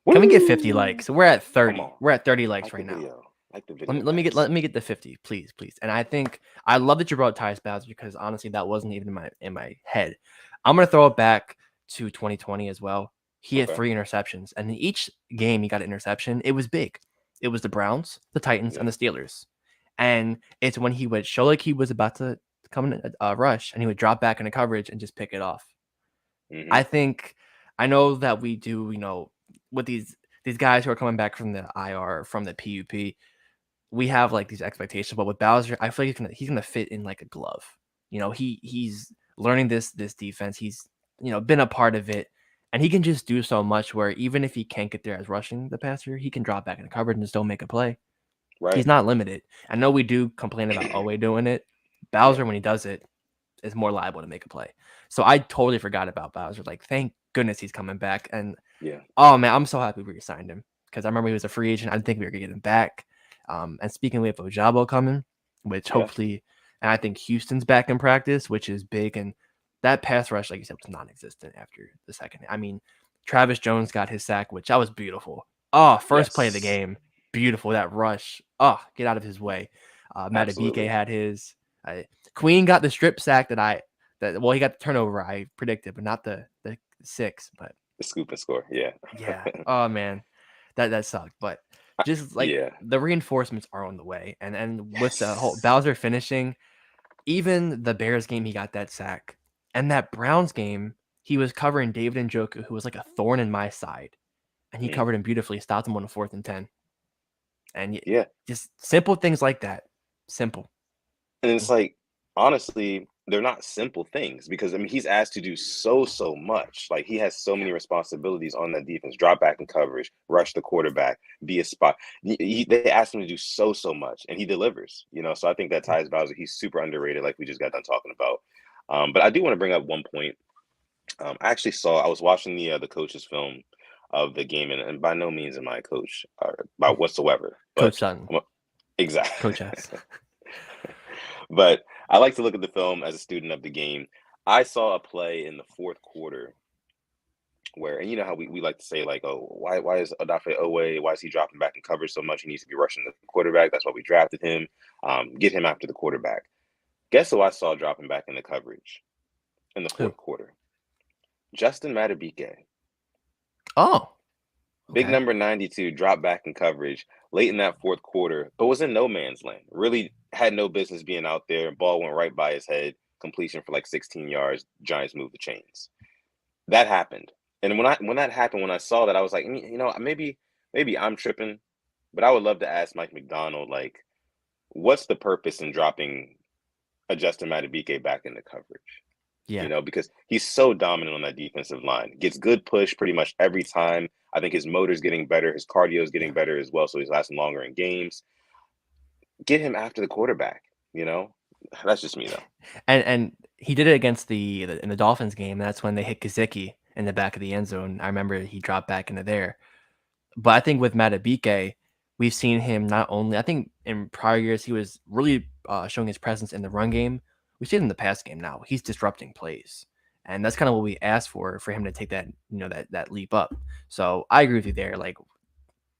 Can we get 50 likes? So we're at 30. We're at 30 likes right now. Like the video. Let me get the 50, please. And I love that you brought Tyus Bowser because honestly, that wasn't even in my head. I'm gonna throw it back to 2020 as well. He had 3 interceptions, and in each game he got an interception. It was big. It was the Browns, the Titans, and the Steelers. And it's when he would show like he was about to come in a rush, and he would drop back into coverage and just pick it off. I know that we do, with these guys who are coming back from the IR, from the PUP, we have like these expectations. But with Bowser, I feel like he's gonna fit in like a glove. He's learning this defense. He's been a part of it, And he can just do so much where even if he can't get there as rushing the passer, he can drop back in the coverage and still make a play. Right. He's not limited. I know we do complain about Owe doing it. Yeah. Bowser, when he does it, is more liable to make a play. So I totally forgot about Bowser. Like, thank goodness he's coming back. And Yeah. oh man, I'm so happy we signed him because I remember he was a free agent. I didn't think we were gonna get him back. And speaking of Ojabo coming, which Yeah. hopefully, and I think Houston's back in practice, which is big. And that pass rush, like you said, was non-existent after the second. I mean, Travis Jones got his sack, which that was beautiful. Oh, first play of the Yes. game, beautiful. That rush. Oh, get out of his way. Matabike Absolutely. had his. Queen got the strip sack well, he got the turnover I predicted, but not the 6. But The scoop and score. Yeah. yeah, oh man, that sucked. But just like Yeah. the reinforcements are on the way, and with the whole Yes. Bowser finishing, even the Bears game, he got that sack, and that Browns game, he was covering David Njoku, who was like a thorn in my side, and he covered him beautifully, stopped him on a 4th and 10, and Yeah. just simple things like that, simple. And it's like, honestly, they're not simple things because I mean he's asked to do so much. Like he has so many responsibilities on that defense: drop back in coverage, rush the quarterback, be a spot. They asked him to do so much, and he delivers. You know, so I think that ties Bowser. He's super underrated, like we just got done talking about. But I do want to bring up one point. I was watching the coach's film of the game, and by no means am I a coach by whatsoever. But Coach Sutton, exactly, Coach S. But I like to look at the film as a student of the game. I saw a play in the 4th quarter where, and you know how we like to say, like, oh, why is Odafe Owe, why is he dropping back in coverage so much? He needs to be rushing the quarterback. That's why we drafted him. Get him after the quarterback. Guess who I saw dropping back in the coverage in the 4th quarter? Justin Matabike. Oh, Big okay. number 92 dropped back in coverage late in that 4th quarter, but was in no man's land. Really had no business being out there. Ball went right by his head. Completion for like 16 yards. Giants moved the chains. That happened. And when that happened, when I saw that, I was like, you know, maybe I'm tripping, but I would love to ask Mike McDonald, like, what's the purpose in dropping a Justin Matabike back into coverage? Yeah. You know, because he's so dominant on that defensive line. Gets good push pretty much every time. I think his motor's getting better. His cardio is getting better as well, so he's lasting longer in games. Get him after the quarterback, you know? That's just me, though. And he did it against in the Dolphins game. That's when they hit Kazicki in the back of the end zone. I remember he dropped back into there. But I think with Matabike, we've seen him not only, I think in prior years, he was really showing his presence in the run game. We see it in the pass game now. He's disrupting plays. And that's kind of what we asked for him to take that, that leap up. So I agree with you there. Like,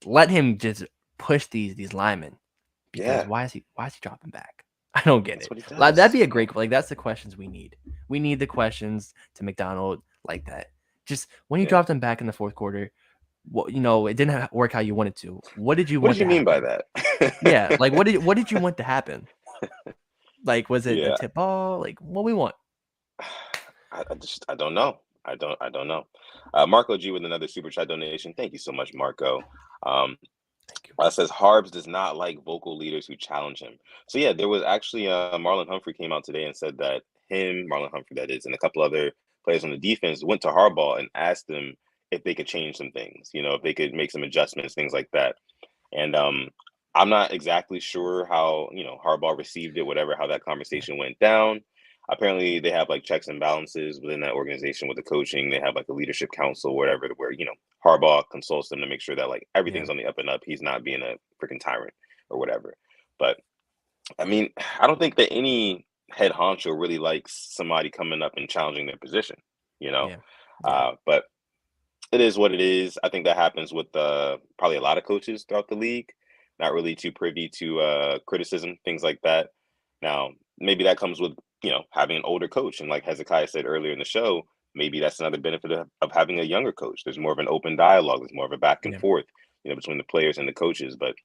let him just push these linemen, because why is he dropping back? I don't get That's it. what he That'd does. be a great, like, that's the questions we need. We need the questions to McDonald like that. Just when you dropped him back in the 4th quarter, it didn't work how you wanted to. What did you What want did you to mean by happen? that? Yeah, like what did you want to happen? Like, was it the Yeah. tip ball? Like, what we want? I don't know. I don't know. Marco G with another super chat donation. Thank you so much, Marco. Thank you. Says Harbs does not like vocal leaders who challenge him. So yeah, there was actually Marlon Humphrey came out today and said that Marlon Humphrey that is, and a couple other players on the defense went to Harbaugh and asked him if they could change some things, you know, if they could make some adjustments, things like that. And I'm not exactly sure how, you know, Harbaugh received it, whatever, how that conversation went down. Apparently they have like checks and balances within that organization with the coaching. They have like a leadership council, whatever, where, you know, Harbaugh consults them to make sure that like everything's on the up and up. He's not being a freaking tyrant or whatever. But I mean, I don't think that any head honcho really likes somebody coming up and challenging their position, you know? But it is what it is. I think that happens with probably a lot of coaches throughout the league, not really too privy to criticism, things like that. Now, maybe that comes with, you know, having an older coach. And like Hezekiah said earlier in the show, maybe that's another benefit of having a younger coach. There's more of an open dialogue. There's more of a back and forth, you know, between the players and the coaches. But,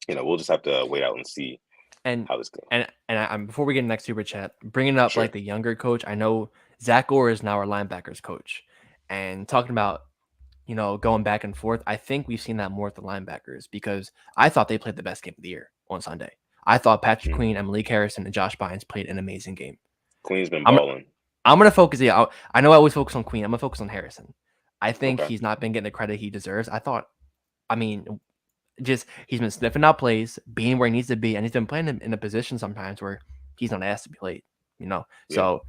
you know, we'll just have to wait out and see how this goes. And before we get to the next super chat, bringing up like the younger coach, I know Zach Orr is now our linebackers coach, and talking about, you know, going back and forth. I think we've seen that more with the linebackers, because I thought they played the best game of the year on Sunday. I thought Patrick Queen, Malik Harrison, and Josh Bynes played an amazing game. Queen's been balling. I'm going to focus. Yeah, I know I always focus on Queen. I'm going to focus on Harrison. I think Okay. he's not been getting the credit he deserves. I mean, just he's been sniffing out plays, being where he needs to be, and he's been playing in a position sometimes where he's not asked to be late, you know. Yeah. So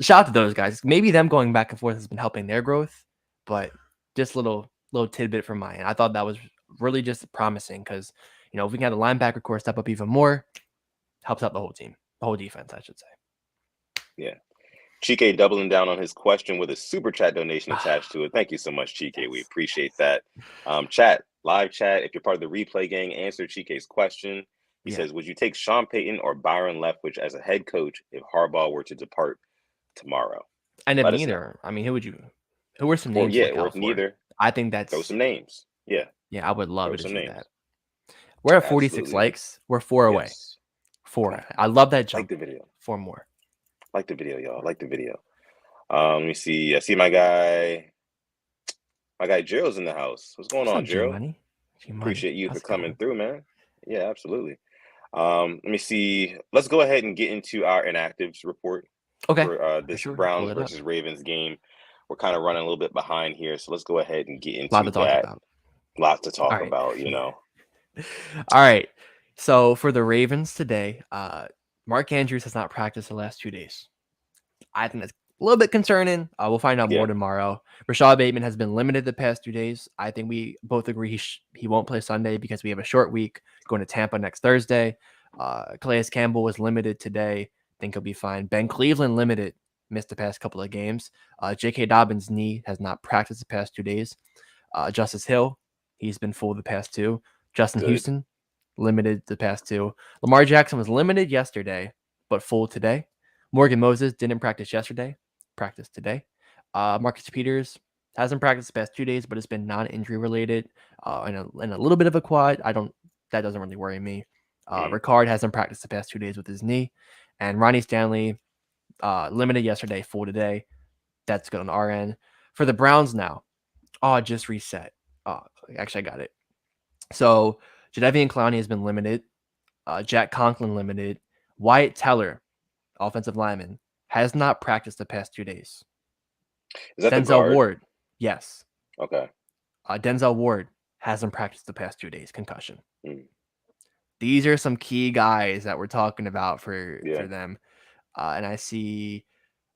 shout out to those guys. Maybe them going back and forth has been helping their growth, but just little tidbit from mine. I thought that was really just promising because if we can have the linebacker core step up even more, helps out the whole team, the whole defense, I should say. Yeah. Chike doubling down on his question with a super chat donation attached to it. Thank you so much, Chike. Yes. We appreciate that. Live chat. If you're part of the replay gang, answer Chike's question. He says, would you take Sean Payton or Byron Leftwich as a head coach if Harbaugh were to depart tomorrow? And if Let us know. neither, I mean, who are some Or names to yeah, look or out if for? neither, I think throw that's some names. Yeah, I would love throw to some see names. that. We're at 46 Absolutely. likes. We're 4 away. Yes. 4. I love that jump. Like the video. 4 more. Like the video, y'all. Like the video. Let me see. I see my guy Gerald's in the house. What's going on, Gerald? G-Money? Appreciate you How's for it coming going? through, man. Yeah, absolutely. Let me see. Let's go ahead and get into our inactives report Okay. for this sure. Browns Pull it versus up. Ravens game. We're kind of running a little bit behind here, so let's go ahead and get A lot into to talk that. about. Lot to talk All right. about, you know. All right. So for the Ravens today, Mark Andrews has not practiced the last 2 days. I think that's a little bit concerning. We'll find out more tomorrow. Rashad Bateman has been limited the past 2 days. I think we both agree he won't play Sunday because we have a short week going to Tampa next Thursday. Calais Campbell was limited today. I think he'll be fine. Ben Cleveland limited, missed the past couple of games. J.K. Dobbins' knee has not practiced the past 2 days. Justice Hill, he's been full the past 2. Justin Houston, limited the past 2. Lamar Jackson was limited yesterday, but full today. Morgan Moses didn't practice yesterday, practiced today. Marcus Peters hasn't practiced the past 2 days, but it's been non-injury related and a little bit of a quad. That doesn't really worry me. Ricard hasn't practiced the past 2 days with his knee, and Ronnie Stanley limited yesterday, full today. That's good on our end. For the Browns now, just reset. Actually, I got it. So Jadeveon Clowney has been limited. Jack Conklin limited. Wyatt Teller, offensive lineman, has not practiced the past 2 days. Is that Denzel the guard? Ward, yes. Okay. Denzel Ward hasn't practiced the past 2 days, concussion. These are some key guys that we're talking about for them. And I see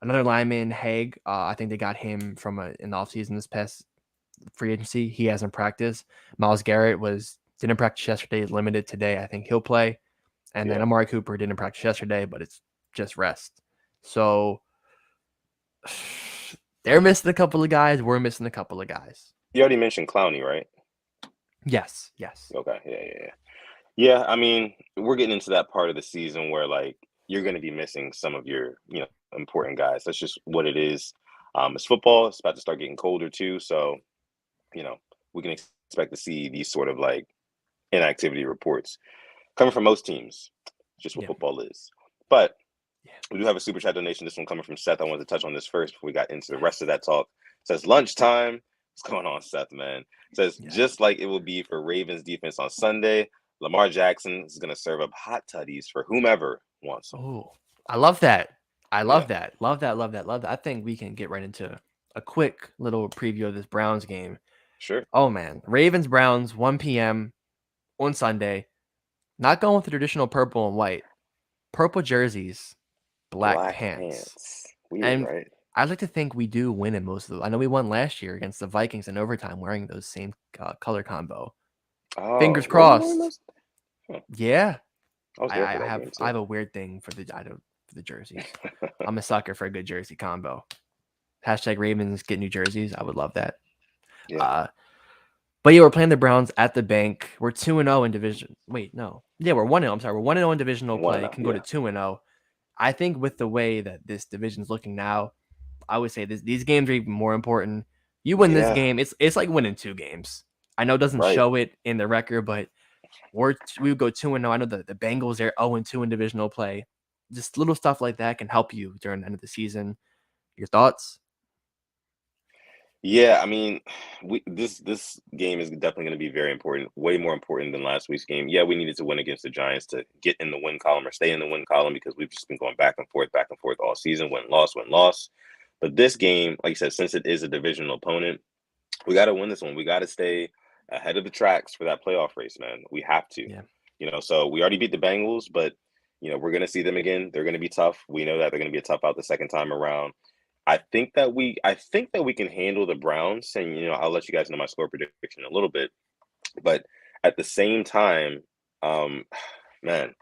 another lineman, Haig. I think they got him from in the offseason this past free agency. He hasn't practiced. Myles Garrett didn't practice yesterday, limited today. I think he'll play. And then Amari Cooper didn't practice yesterday, but it's just rest. So they're missing a couple of guys. We're missing a couple of guys. You already mentioned Clowney, right? Yes. Okay. Yeah, I mean, we're getting into that part of the season where like you're going to be missing some of your, important guys. That's just what it is. It's football. It's about to start getting colder too, so we can expect to see these sort of like inactivity reports coming from most teams. Just what football is. But we do have a super chat donation. This one coming from Seth. I wanted to touch on this first before we got into the rest of that talk. It says lunchtime. What's going on, Seth, man? It says just like it will be for Ravens defense on Sunday, Lamar Jackson is going to serve up hot tutties for whomever wants them. Oh, I love that. I love that. Love that. I think we can get right into a quick little preview of this Browns game. Sure. Oh, man. Ravens-Browns, 1 p.m. on Sunday. Not going with the traditional purple and white. Purple jerseys, black pants. Weird, right? I'd like to think we do win in most of them. I know we won last year against the Vikings in overtime wearing those same color combo. Fingers crossed. Yeah. I have a weird thing for the jerseys. I'm a sucker for a good jersey combo. Hashtag Ravens get new jerseys. I would love that. Yeah. But we're playing the Browns at the bank. We're 2-0 in division. Wait, no. Yeah, we're 1-0. I'm sorry. We're 1-0 in divisional play. Can go to 2-0. I think with the way that this division's looking now, I would say these games are even more important. You win this game, it's like winning 2 games. I know it doesn't show it in the record, but we go 2-0. I know the Bengals are 0-2 in divisional play. Just little stuff like that can help you during the end of the season. Your thoughts? Yeah, I mean, this game is definitely going to be very important, way more important than last week's game. Yeah, we needed to win against the Giants to get in the win column or stay in the win column because we've just been going back and forth all season, win, loss. But this game, like you said, since it is a divisional opponent, We got to win this one. We got to stay ahead of the tracks for that playoff race, man. We have to. Yeah. So we already beat the Bengals, but we're going to see them again. They're going to be tough. We know that they're going to be a tough out the second time around. I think that we can handle the Browns, and I'll let you guys know my score prediction in a little bit. But at the same time, man,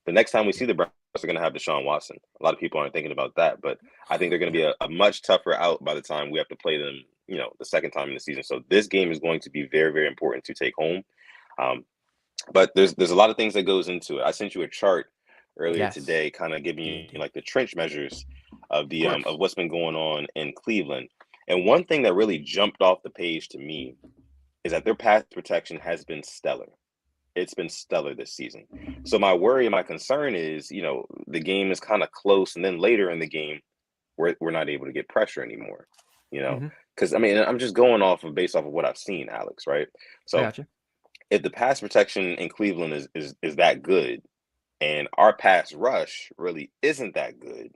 the next time we see the Browns, are going to have Deshaun Watson. A lot of people aren't thinking about that, but I think they're going to be a much tougher out by the time we have to play them, the second time in the season. So this game is going to be very, very important to take home. But there's a lot of things that goes into it. I sent you a chart earlier today, kind of giving you like the trench measures of the of what's been going on in Cleveland. And one thing that really jumped off the page to me is that their pass protection has been stellar. It's been stellar this season. So my worry and my concern is, the game is kind of close, and then later in the game, we're not able to get pressure anymore. Because I'm just going based off of what I've seen, Alex. Right? So I got you. If the pass protection in Cleveland is that good, and our pass rush really isn't that good,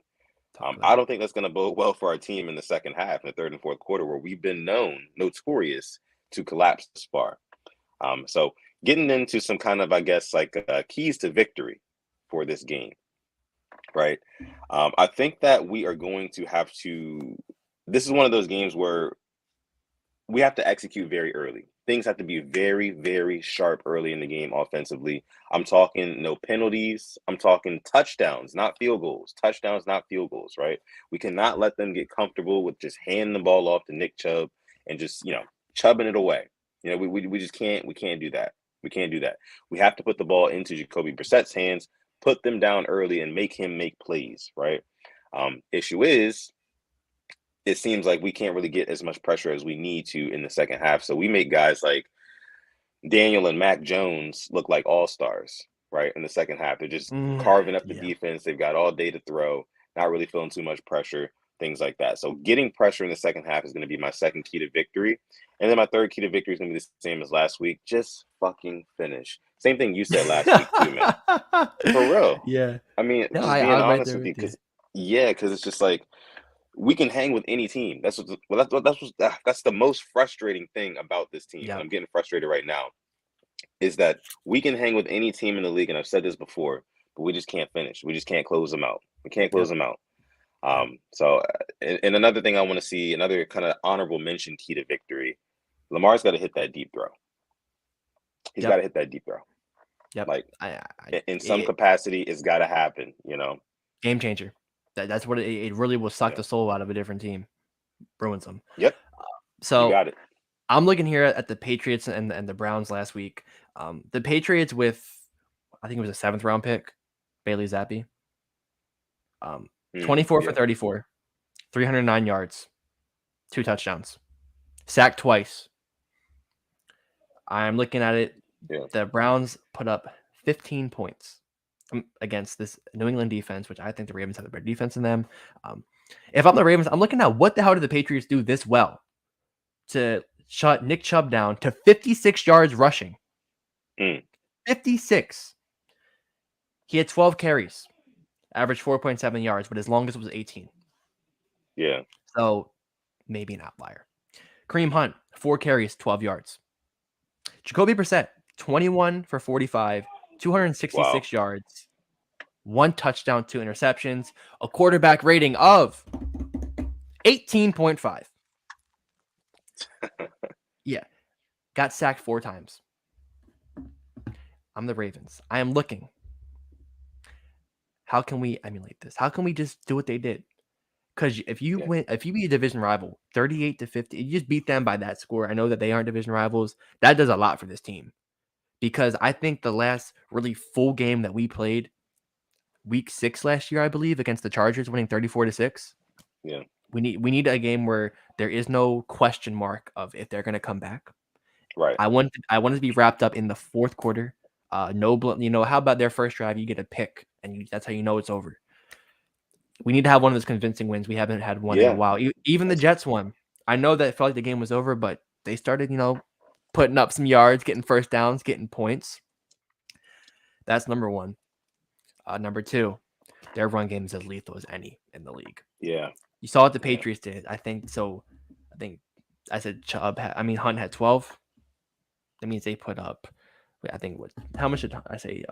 I don't think that's going to bode well for our team in the second half, in the third and fourth quarter, where we've been notorious to collapse this far. So getting into some kind of, I guess, like keys to victory for this game, right? I think that we are going to have to. This is one of those games where we have to execute very early. Things have to be very, very sharp early in the game offensively. I'm talking no penalties. I'm talking touchdowns, not field goals. Touchdowns, not field goals, right? We cannot let them get comfortable with just handing the ball off to Nick Chubb and just, chubbing it away. We just can't. We can't do that. We can't do that. We have to put the ball into Jacoby Brissett's hands, put them down early, and make him make plays, right? Issue is, it seems like we can't really get as much pressure as we need to in the second half. So we make guys like Daniel and Mac Jones look like all-stars, right? In the second half, they're just carving up the defense. They've got all day to throw, not really feeling too much pressure, things like that. So getting pressure in the second half is going to be my second key to victory. And then my third key to victory is going to be the same as last week. Just fucking finish. Same thing you said last week too, man. For real. Yeah. I mean, No, just being honest with you, because it's just like, we can hang with any team. That's the most frustrating thing about this team. Yeah. And I'm getting frustrated right now. Is that we can hang with any team in the league, and I've said this before, but we just can't finish. We just can't close them out. We can't close them out. So, and another thing I want to see, another kind of honorable mention key to victory, Lamar's got to hit that deep throw. He's got to hit that deep throw. Yep. Like in some capacity, it's got to happen. Game changer. That's what it really will suck the soul out of a different team, ruins them. Yep. So you got it. I'm looking here at the Patriots and the Browns last week. The Patriots with, I think it was a 7th round pick, Bailey Zappi. 24 for 34, 309 yards, 2 touchdowns, sacked twice. I'm looking at it. Yeah. The Browns put up 15 points against this New England defense, which I think the Ravens have a better defense than them. If I'm the Ravens, I'm looking at what the hell did the Patriots do this well to shut Nick Chubb down to 56 yards rushing. 56. He had 12 carries, averaged 4.7 yards, but his longest was 18. Yeah. So maybe an outlier. Kareem Hunt, 4 carries, 12 yards. Jacoby Brissett, 21 for 45, 266 yards, 1 touchdown, 2 interceptions, a quarterback rating of 18.5. Yeah. Got sacked 4 times. I'm the Ravens. I am looking. How can we emulate this? How can we just do what they did? Because if you beat a division rival 38-50, you just beat them by that score. I know that they aren't division rivals. That does a lot for this team. Because I think the last really full game that we played, week 6 last year, I believe, against the Chargers, winning 34-6. Yeah. We need a game where there is no question mark of if they're going to come back. Right. I want to be wrapped up in the fourth quarter. How about their first drive? You get a pick, and that's how you know it's over. We need to have one of those convincing wins. We haven't had one in a while. Even the Jets won. I know that it felt like the game was over, but they started, putting up some yards, getting first downs, getting points. That's number 1. Number 2, their run game is as lethal as any in the league. Yeah. You saw what the Patriots did. I think I said Hunt had 12. That means they put up. Wait, I think how much did I say?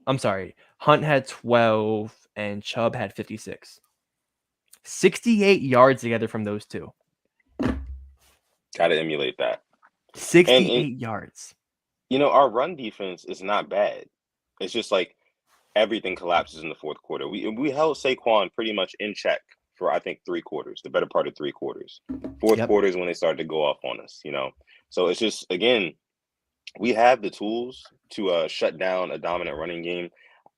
I'm sorry. Hunt had 12 and Chubb had 56. 68 yards together from those two. Got to emulate that. 68 yards. Our run defense is not bad. It's just like everything collapses in the fourth quarter. We held Saquon pretty much in check for I think 3 quarters, the better part of 3 quarters. Fourth quarter is when they started to go off on us. So it's just, again, we have the tools to shut down a dominant running game.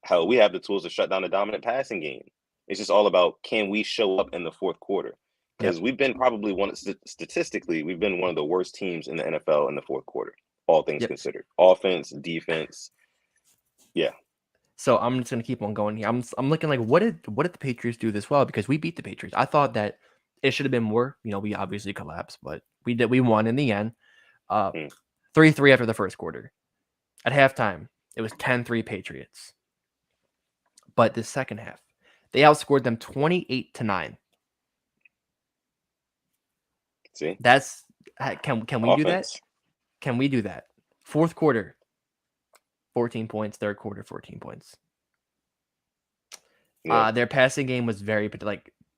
Hell, we have the tools to shut down a dominant passing game. It's just all about, can we show up in the fourth quarter? Because we've been probably statistically, we've been one of the worst teams in the NFL in the fourth quarter, all things considered. Offense, defense. Yeah. So I'm just gonna keep on going here. I'm looking like, what did the Patriots do this well? Because we beat the Patriots. I thought that it should have been more. We obviously collapsed, but we won in the end. 3-3 after the first quarter. At halftime, it was 10-3 Patriots. But the second half, they outscored them 28-9. See? That's can we do that? Can we do that? Fourth quarter, 14 points. Third quarter, 14 points. Yeah. Their passing game was very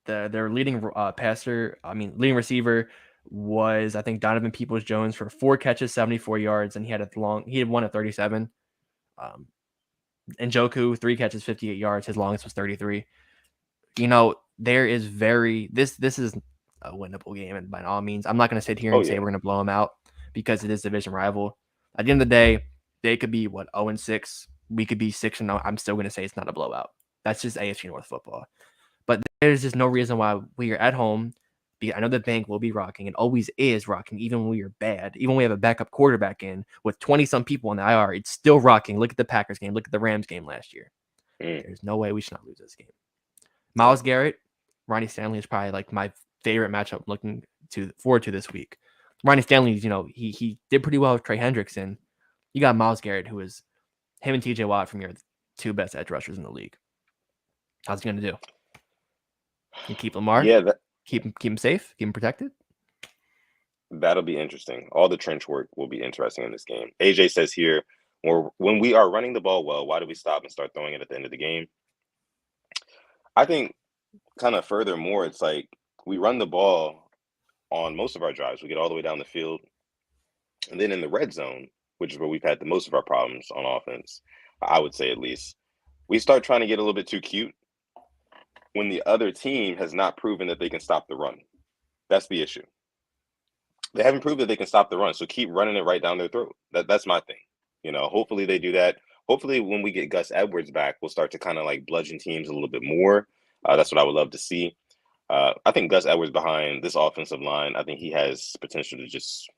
their leading leading receiver was, I think, Donovan Peoples-Jones for 4 catches, 74 yards, and he had one at 37. Njoku, 3 catches, 58 yards. His longest was 33. There is this is a winnable game, and by all means, I'm not going to sit here and say we're going to blow them out because it is division rival. At the end of the day, they could be 0-6. We could be 6-0. I'm still going to say it's not a blowout. That's just AFC North football. But there's just no reason why we are at home. I know the bank will be rocking. It always is rocking, even when we are bad. Even when we have a backup quarterback in with 20-some people on the IR, it's still rocking. Look at the Packers game. Look at the Rams game last year. There's no way we should not lose this game. Myles Garrett, Ronnie Stanley is probably like my favorite matchup looking forward to this week. Ronnie Stanley, he did pretty well with Trey Hendrickson. You got Myles Garrett, who is him and TJ Watt from your 2 best edge rushers in the league. How's he going to do? You keep Lamar? Yeah. Keep him safe? Keep him protected? That'll be interesting. All the trench work will be interesting in this game. AJ says here, when we are running the ball well, why do we stop and start throwing it at the end of the game? I think kind of furthermore, it's like we run the ball on most of our drives. We get all the way down the field. And then in the red zone, which is where we've had the most of our problems on offense, I would say at least, we start trying to get a little bit too cute when the other team has not proven that they can stop the run. That's the issue. They haven't proved that they can stop the run, so keep running it right down their throat. That's my thing. Hopefully they do that. Hopefully when we get Gus Edwards back, we'll start to kind of like bludgeon teams a little bit more. That's what I would love to see. I think Gus Edwards behind this offensive line, I think he has potential to just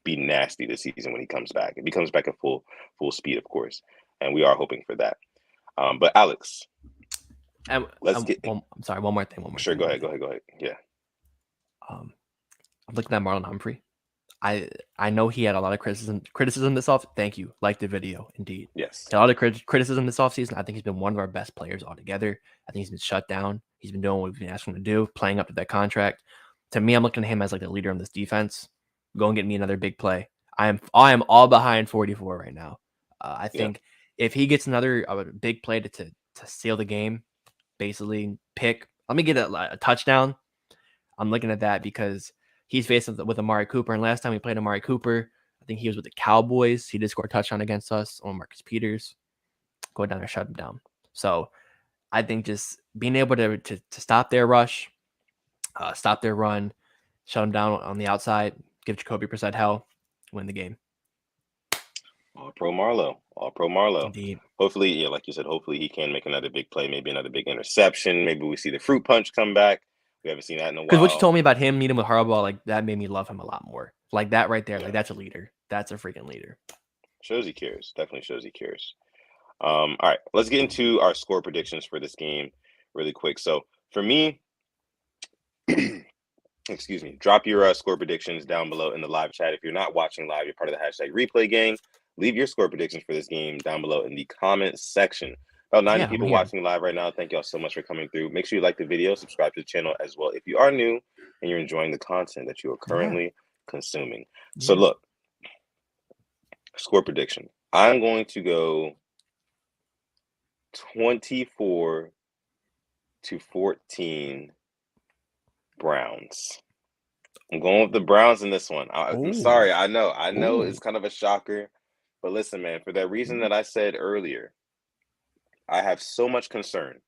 be nasty this season when he comes back. If he comes back at full speed, of course, and we are hoping for that. But Alex, let's get. I'm sorry. One more thing. Sure. Go ahead. Yeah. I'm looking at Marlon Humphrey. I know he had a lot of criticism this off. Thank you. Like the video, indeed. Yes. A lot of criticism this offseason. I think he's been one of our best players altogether. I think he's been shut down. He's been doing what we've been asking him to do, playing up to that contract. To me, I'm looking at him as like the leader on this defense. Go and get me another big play. I am all behind 44 right now. I think if he gets another big play to seal the game, basically let me get a touchdown. I'm looking at that because he's facing with Amari Cooper, and last time we played Amari Cooper, I think he was with the Cowboys. He did score a touchdown against us on Marcus Peters. Go down there, shut him down. So I think just being able to stop their rush, stop their run, shut them down on the outside, give Jacoby Brissett hell, win the game. All pro Marlo. Indeed. Hopefully, like you said, hopefully he can make another big play, maybe another big interception. Maybe we see the fruit punch come back. We haven't seen that in a while. Because what you told me about him meeting with Harbaugh, like that made me love him a lot more. Like that right there, like that's a leader. That's a freaking leader. Shows he cares. Definitely shows he cares. All right, let's get into our score predictions for this game really quick. So for me, excuse me, drop your score predictions down below in the live chat. If you're not watching live, you're part of the hashtag replay gang. Leave your score predictions for this game down below in the comments section. About 90 people watching live right now. Thank y'all so much for coming through. Make sure you like the video, subscribe to the channel as well. If you are new, and you're enjoying the content that you are currently consuming. So Yeah. look, score prediction. I'm going to go 24-14 Browns. I'm going with the Browns in this one. I'm sorry. I know it's kind of a shocker, but listen, man, for that reason that I said earlier, I have so much concern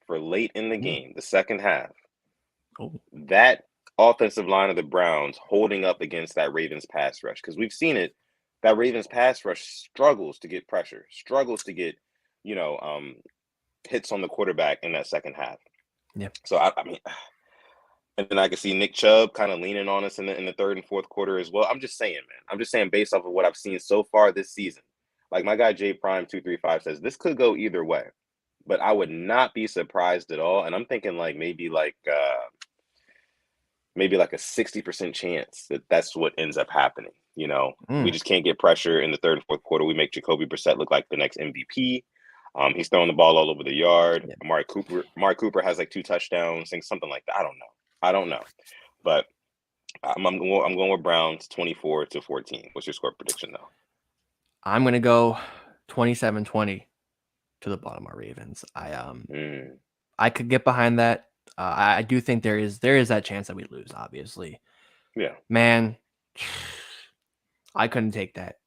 for late in the game, the second half. That offensive line of the Browns holding up against that Ravens pass rush, because we've seen it. That Ravens pass rush struggles to get pressure, struggles to get, hits on the quarterback in that second half. Yeah. So I mean, and then I can see Nick Chubb kind of leaning on us in the third and fourth quarter as well. I'm just saying, man. I'm just saying based off of what I've seen so far this season. Like my guy J Prime 235 says, this could go either way, but I would not be surprised at all. And I'm thinking like maybe like a 60% chance that that's what ends up happening. We just can't get pressure in the third and fourth quarter. We make Jacoby Brissett look like the next MVP. He's throwing the ball all over the yard. Yeah. Amari Cooper has like 2 touchdowns, something like that. I don't know, but I'm going with Browns 24-14. What's your score prediction though? I'm gonna go 27-20 to the Baltimore Ravens. I could get behind that. I do think there is that chance that we lose. Obviously, yeah, man, I couldn't take that.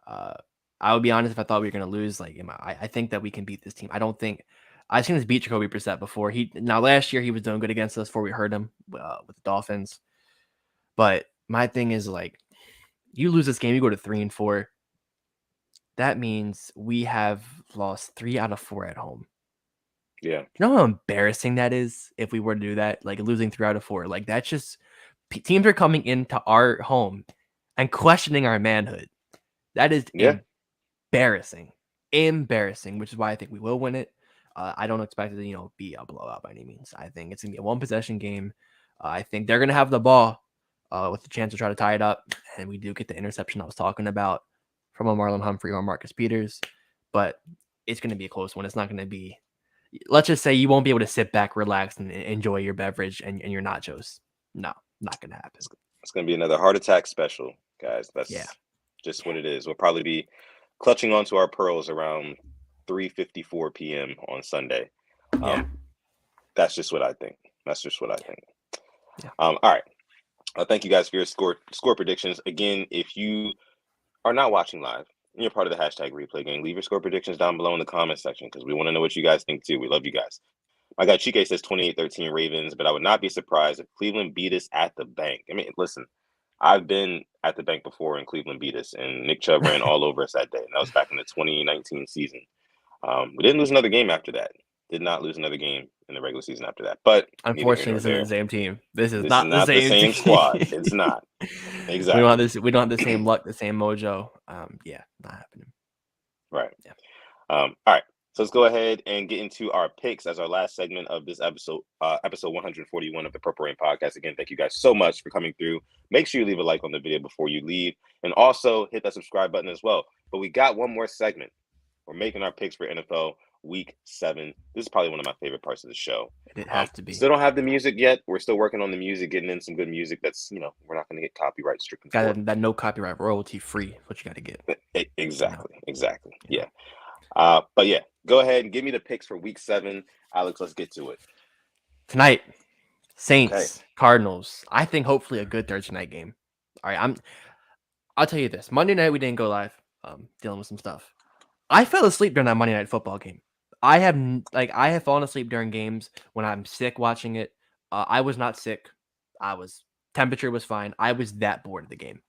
I would be honest if I thought we were gonna lose. Like, I think that we can beat this team. I don't think I've seen us beat Jacoby Brissett before. Last year he was doing good against us before we hurt him with the Dolphins. But my thing is like, you lose this game, you go to 3-4. That means we have lost 3 out of 4 at home. Yeah. You know how embarrassing that is if we were to do that? Like losing 3 out of 4. Like that's just teams are coming into our home and questioning our manhood. That is embarrassing. Embarrassing, which is why I think we will win it. I don't expect it to, be a blowout by any means. I think it's gonna be a 1-possession game. I think they're gonna have the ball with the chance to try to tie it up, and we do get the interception I was talking about from a Marlon Humphrey or Marcus Peters, but it's gonna be a close one. It's not gonna be. Let's just say you won't be able to sit back, relax, and enjoy your beverage and your nachos. No, not gonna happen. It's gonna be another heart attack special, guys. That's just what it is. We'll probably be clutching onto our pearls around 3:54 p.m. on Sunday. That's just what I think. Yeah. All right. Thank you guys for your score predictions. Again, if you are not watching live and you're part of the hashtag replay gang, leave your score predictions down below in the comment section because we want to know what you guys think too. We love you guys. My guy Chike says 28-13 Ravens, but I would not be surprised if Cleveland beat us at the bank. I mean, listen, I've been at the bank before and Cleveland beat us, and Nick Chubb ran all over us that day. And that was back in the 2019 season. We didn't lose another game after that. Did not lose another game in the regular season after that. But unfortunately, this isn't the same team. This is not the same squad. It's not. Exactly. We don't have the same luck, the same mojo. Not happening. Right. Yeah. All right. So let's go ahead and get into our picks as our last segment of this episode, episode 141 of the Purple Rain Podcast. Again, thank you guys so much for coming through. Make sure you leave a like on the video before you leave, and also hit that subscribe button as well. But we got one more segment. We're making our picks for NFL Week 7. This is probably one of my favorite parts of the show. It has to be. Still don't have the music yet. We're still working on the music, getting in some good music. That's we're not going to get copyright stricken. Got that no copyright, royalty free. What you got to get. Exactly. Yeah. But yeah, go ahead and give me the picks for Week 7, Alex. Let's get to it tonight. Saints, Cardinals. I think hopefully a good Thursday night game. All right, I'll tell you this. Monday night we didn't go live. Dealing with some stuff. I fell asleep during that Monday night football game. I have fallen asleep during games when I'm sick watching it. I was not sick. Temperature was fine. I was that bored of the game.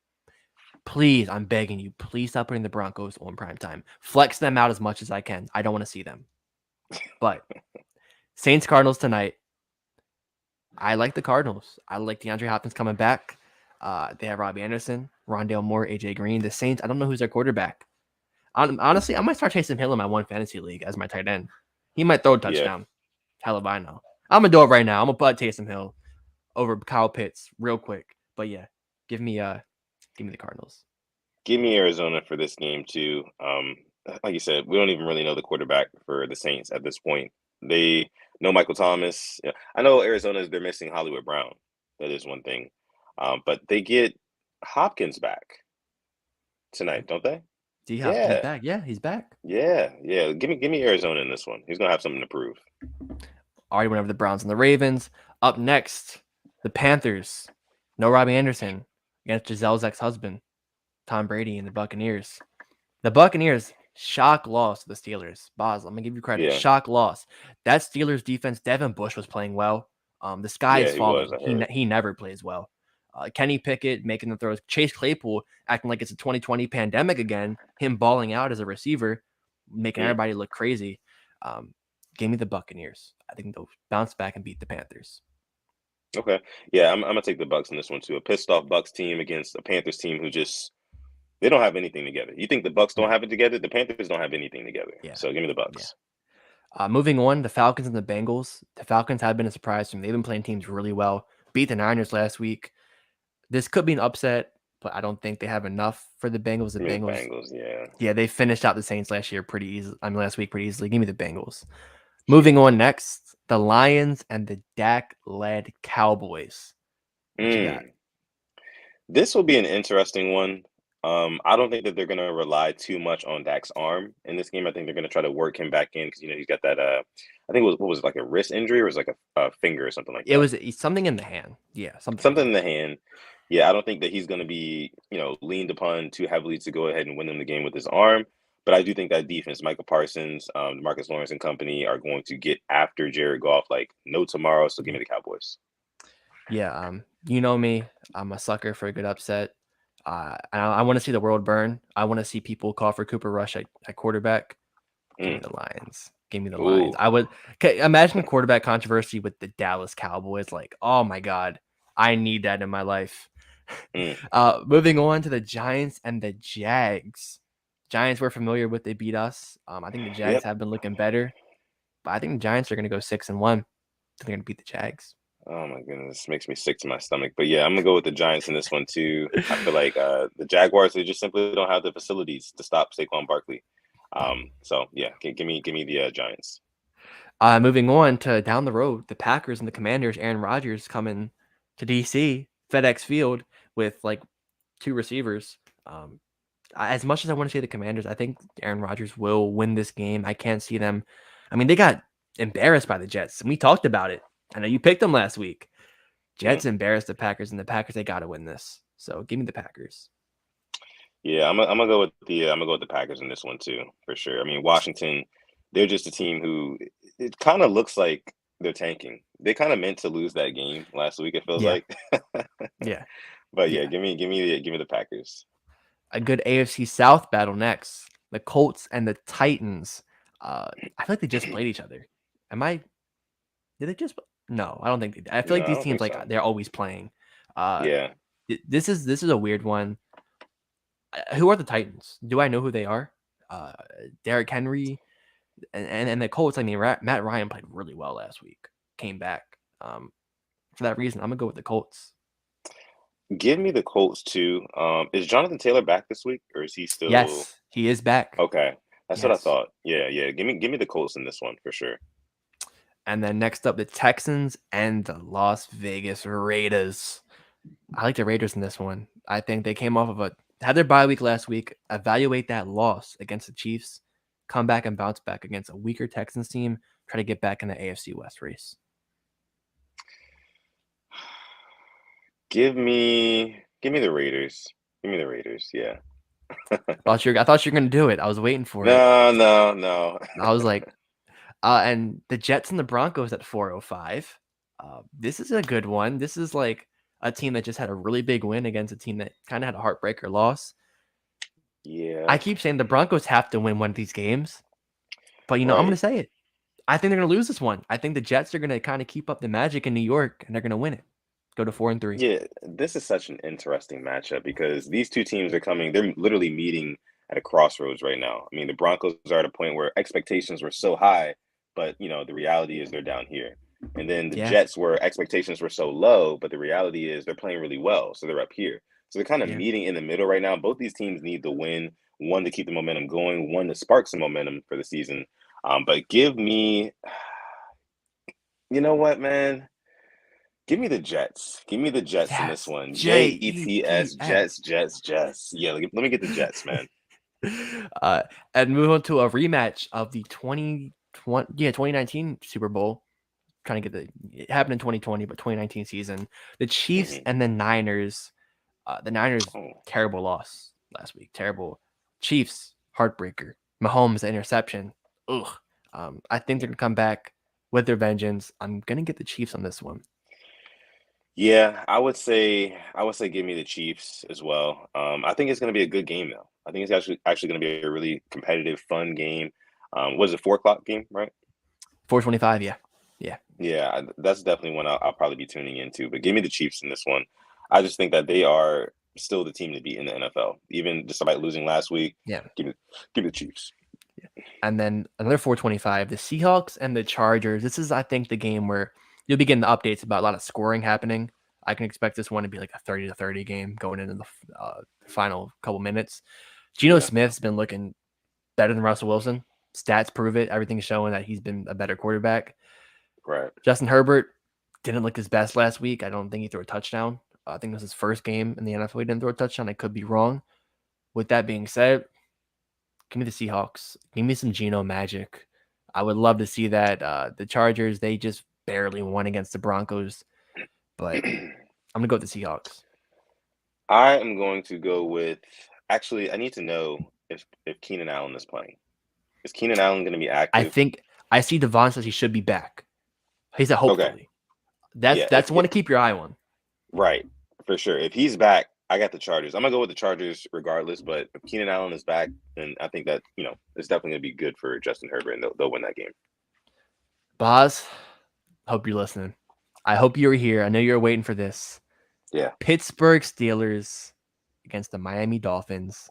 Please, I'm begging you, please stop putting the Broncos on prime time. Flex them out as much as I can. I don't want to see them. But Saints Cardinals tonight. I like the Cardinals. I like DeAndre Hopkins coming back. They have Robbie Anderson, Rondale Moore, AJ Green. The Saints, I don't know who's their quarterback. Honestly, I might start chasing Hill in my one fantasy league as my tight end. He might throw a touchdown. Yeah. Hell if I know. I'm gonna do it right now. I'm gonna put Taysom Hill over Kyle Pitts real quick. But yeah, give me the Cardinals. Give me Arizona for this game too. Like you said, we don't even really know the quarterback for the Saints at this point. They know Michael Thomas. I know Arizona they're missing Hollywood Brown. That is one thing. But they get Hopkins back tonight, don't they? D Hop, he's Yeah, back. Yeah, he's back. yeah. Give me Arizona in this one. He's gonna have something to prove. Already went over the Browns and the Ravens. Up next, the Panthers. No Robbie Anderson against Giselle's ex-husband, Tom Brady and the Buccaneers. The Buccaneers, shock loss to the Steelers. Boz, I'm going to give you credit. Yeah, Shock loss. That Steelers defense, Devin Bush was playing well. The sky yeah, is he was. falling. I heard. He never plays well. Kenny Pickett making the throws. Chase Claypool acting like it's a 2020 pandemic again. Him balling out as a receiver, making Mm, everybody look crazy. Um, Give me the Buccaneers. I think they'll bounce back and beat the Panthers. okay, yeah, I'm gonna take the Bucks in this one too. A pissed off Bucks team against a Panthers team who just they don't have anything together. You think the Bucks don't No. have it together? The Panthers don't have anything together. Yeah. So give me the Yeah. Bucks. Moving on, the Falcons and the Bengals. The Falcons have been a surprise to me. They've been playing teams really well. Beat the Niners last week. This could be an upset, but I don't think they have enough for the Bengals. The Give me the Bengals, Bengals. Yeah. yeah, they finished out the Saints last year pretty easily. I mean, last week pretty easily. Give me the Bengals. Moving on next, the Lions and the Dak-led Cowboys. What you got? Mm. This will be an interesting one. I don't think that they're gonna rely too much on Dak's arm in this game. I think they're gonna try to work him back in because he's got that I think it was what was it, like a wrist injury or was it like a finger or something like It that. was something in the hand. Yeah, something in the Something in hand. the hand. Yeah, I don't think that he's gonna be, leaned upon too heavily to go ahead and win them the game with his arm. But I do think that defense, Michael Parsons, Marcus Lawrence and company are going to get after Jared Goff like no tomorrow. So give me the Cowboys. Yeah, you know me. I'm a sucker for a good upset. I want to see the world burn. I want to see people call for Cooper Rush at quarterback. Give me Mm. the Lions. Give me the Lions. Ooh. I would imagine a quarterback controversy with the Dallas Cowboys. Like, oh my God, I need that in my life. Mm. Moving on to the Giants and the Jags. Giants we're familiar with. They beat us. I think the Jags Yep. have been looking better, but I think the Giants are going to go 6-1. They're going to beat the Jags. Oh my goodness, this makes me sick to my stomach. But yeah, I'm gonna go with the Giants in this one too. I feel like the Jaguars they just simply don't have the facilities to stop Saquon Barkley. So yeah, give me the Giants. Moving on to down the road, the Packers and the Commanders. Aaron Rodgers coming to DC FedEx Field with like two receivers. As much as I want to see the Commanders, I think Aaron Rodgers will win this game. I can't see them. I mean, they got embarrassed by the Jets, and we talked about it. I know you picked them last week. Mm. Jets embarrassed the Packers, and the Packers they got to win this. So give me the Packers. Yeah, I'm gonna go with the Packers in this one too for sure. I mean Washington, they're just a team who it kind of looks like they're tanking. They kind of meant to lose that game last week. It feels Yeah, like, yeah, but yeah, yeah. give me the Packers. A good AFC South battle next. The Colts and the Titans. I feel like they just played each other. Am I? Did they just? No, I don't think they did. I feel No, like I these don't teams think like so. they're always playing. Uh, Yeah. this is a weird one. Who are the Titans? Do I know who they are? Uh, Derrick Henry and the Colts. I mean, Matt Ryan played really well last week. Came back. For that reason, I'm gonna go with the Colts. Give me the Colts too. Is Jonathan Taylor back this week, or is he still Yes, he is back. okay? That's what I Yes. thought. Yeah, yeah. Give me the Colts in this one for sure. And then next up, the Texans and the Las Vegas Raiders. I like the Raiders in this one. I think they came off of had their bye week last week. Evaluate that loss against the Chiefs, come back and bounce back against a weaker Texans team. Try to get back in the AFC West race. Give me the Raiders. Give me the Raiders. Yeah. I thought you were gonna do it. I was waiting for it. No, no, no. I was like, and the Jets and the Broncos at 405. This is a good one. This is like a team that just had a really big win against a team that kind of had a heartbreaker loss. I Yeah. keep saying the Broncos have to win one of these games, but I'm going to Right. say it. I think they're going to lose this one. I think the Jets are going to kind of keep up the magic in New York, and they're going to win it. Go to 4-3. Yeah, this is such an interesting matchup because these two teams are coming, they're literally meeting at a crossroads right now. I mean, the Broncos are at a point where expectations were so high, but the reality is they're down here. And then the Yeah, Jets where expectations were so low, but the reality is they're playing really well, so they're up here. So they're kind of yeah. meeting in the middle right now. Both these teams need the win, one to keep the momentum going, one to spark some momentum for the season. But give me, you know what, man? Give me the Jets. Give me the Jets in this Yes, one. Jets, Jets. Jets. Yeah, let me get the Jets, man. uh, and move on to a rematch of the 2019 Super Bowl. Trying to get it happened in 2020, but 2019 season. The Chiefs and the Niners. The Niners, Oh. terrible loss last week. Terrible. Chiefs, heartbreaker. Mahomes, interception. Ugh. I think they're gonna come back with their vengeance. I'm gonna get the Chiefs on this one. Yeah, I would say give me the Chiefs as well. I think it's going to be a good game though. I think it's actually going to be a really competitive, fun game. What is it, 4 o'clock game, right? 425, yeah. Yeah. Yeah, that's definitely one I'll probably be tuning into. But give me the Chiefs in this one. I just think that they are still the team to beat in the NFL, even despite losing last week. Yeah. Give me the Chiefs. And then another 425, the Seahawks and the Chargers. This is, I think, the game where you'll be getting the updates about a lot of scoring happening. I can expect this one to be like a 30-30 game going into the final couple minutes. Geno Smith's been looking better than Russell Wilson. Stats prove it. Everything's showing that he's been a better quarterback. Right. Justin Herbert didn't look his best last week. I don't think he threw a touchdown. I think it was his first game in the NFL. He didn't throw a touchdown. I could be wrong. With that being said, give me the Seahawks. Give me some Geno magic. I would love to see that. The Chargers, they just barely won against the Broncos. But I'm going to go with the Seahawks. I am going to go with. Actually, I need to know if Keenan Allen is playing. Is Keenan Allen going to be active? I think I see Devon says he should be back. He said hopefully. Okay. That's one to keep your eye on. Right, for sure. If he's back, I got the Chargers. I'm gonna go with the Chargers regardless. But if Keenan Allen is back, then I think that it's definitely gonna be good for Justin Herbert, and they'll win that game. Boz, hope you're listening. I hope you're here. I know you're waiting for this. Yeah. Pittsburgh Steelers against the Miami Dolphins.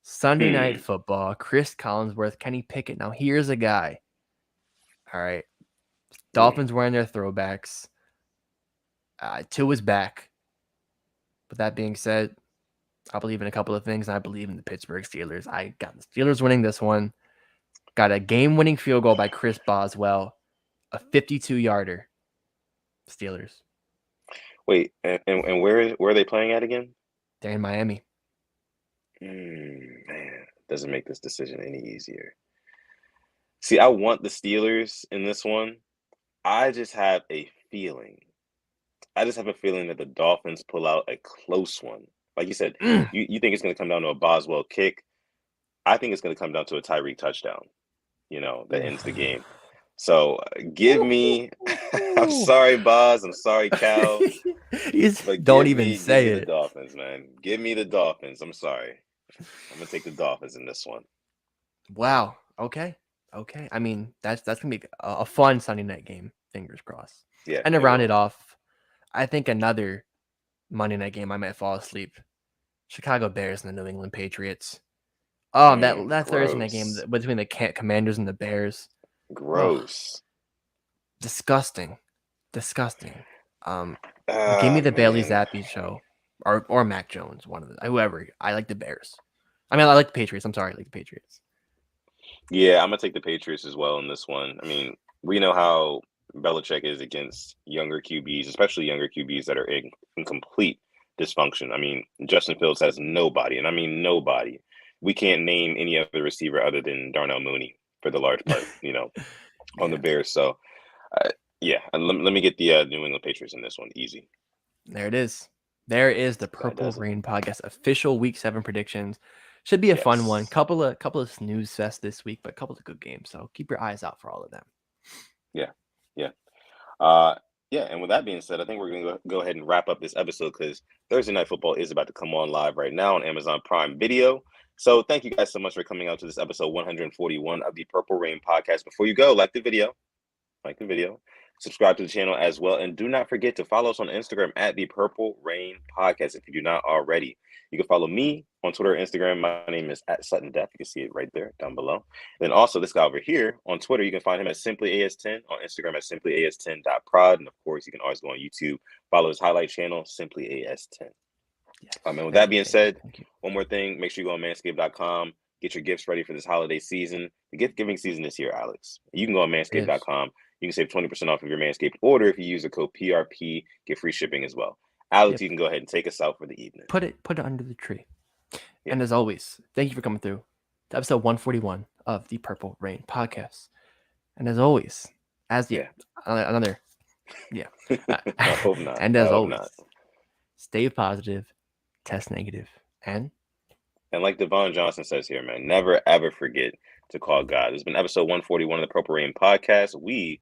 Sunday Night Football. Chris Collinsworth, Kenny Pickett. Now here's a guy. All right. Dolphins wearing their throwbacks. Tua's back. But that being said, I believe in a couple of things. I believe in the Pittsburgh Steelers. I got the Steelers winning this one. Got a game-winning field goal by Chris Boswell. A 52-yarder. Steelers. Wait, and where are they playing at again? They're in Miami. Man, doesn't make this decision any easier. See, I want the Steelers in this one. I just have a feeling. That the Dolphins pull out a close one. Like you said, you think it's going to come down to a Boswell kick. I think it's going to come down to a Tyreek touchdown, that ends the game. So give me, I'm sorry, Boz. I'm sorry, Cal. But don't even say give me it. the Dolphins, man. Give me the Dolphins. I'm sorry. I'm going to take the Dolphins in this one. Wow. Okay. I mean, that's going to be a fun Sunday night game. Fingers crossed. Yeah. And to round it off, I think another Monday night game I might fall asleep. Chicago Bears and the New England Patriots. Oh, that Thursday night game between the Commanders and the Bears. Gross. Oh, disgusting. Give me the Bailey Zappi show or Mac Jones, one of the whoever. I like the Bears. I mean, I like the Patriots. I'm sorry, I like the Patriots. Yeah, I'm gonna take the Patriots as well in this one. I mean, we know how Belichick is against younger QBs, especially younger QBs that are in complete dysfunction. I mean, Justin Fields has nobody, and I mean nobody. We can't name any other receiver other than Darnell Mooney for the large part, on the Bears. So, and let me get the New England Patriots in this one. Easy. There it is. There is the Purple Rain Podcast official Week 7 predictions. Should be a fun one. Couple of snooze fest this week, but a couple of good games. So keep your eyes out for all of them. Yeah. And with that being said, I think we're going to go ahead and wrap up this episode because Thursday Night Football is about to come on live right now on Amazon Prime Video. So thank you guys so much for coming out to this episode 141 of the Purple Rain Podcast. Before you go, like the video, subscribe to the channel as well, and do not forget to follow us on Instagram at the Purple Rain Podcast if you do not already. You can follow me on Twitter and Instagram. My name is at Sutton Death. You can see it right there down below. And then also this guy over here on Twitter, you can find him at SimplyAS10, on Instagram at SimplyAS10.prod. And of course, you can always go on YouTube, follow his highlight channel, SimplyAS10. And with that being said, one more thing, make sure you go on manscaped.com, get your gifts ready for this holiday season. The gift giving season is here, Alex. You can go on manscaped.com, You can save 20% off of your Manscaped order if you use the code PRP. Get free shipping as well. Alex, you can go ahead and take us out for the evening. Put it under the tree. Yeah. And as always, thank you for coming through to episode 141 of the Purple Rain podcast. And as always, another. I hope not. And as always, stay positive, test negative, and like Devon Johnson says here, man, never ever forget to call God. This has been episode 141 of the Purple Rain podcast. We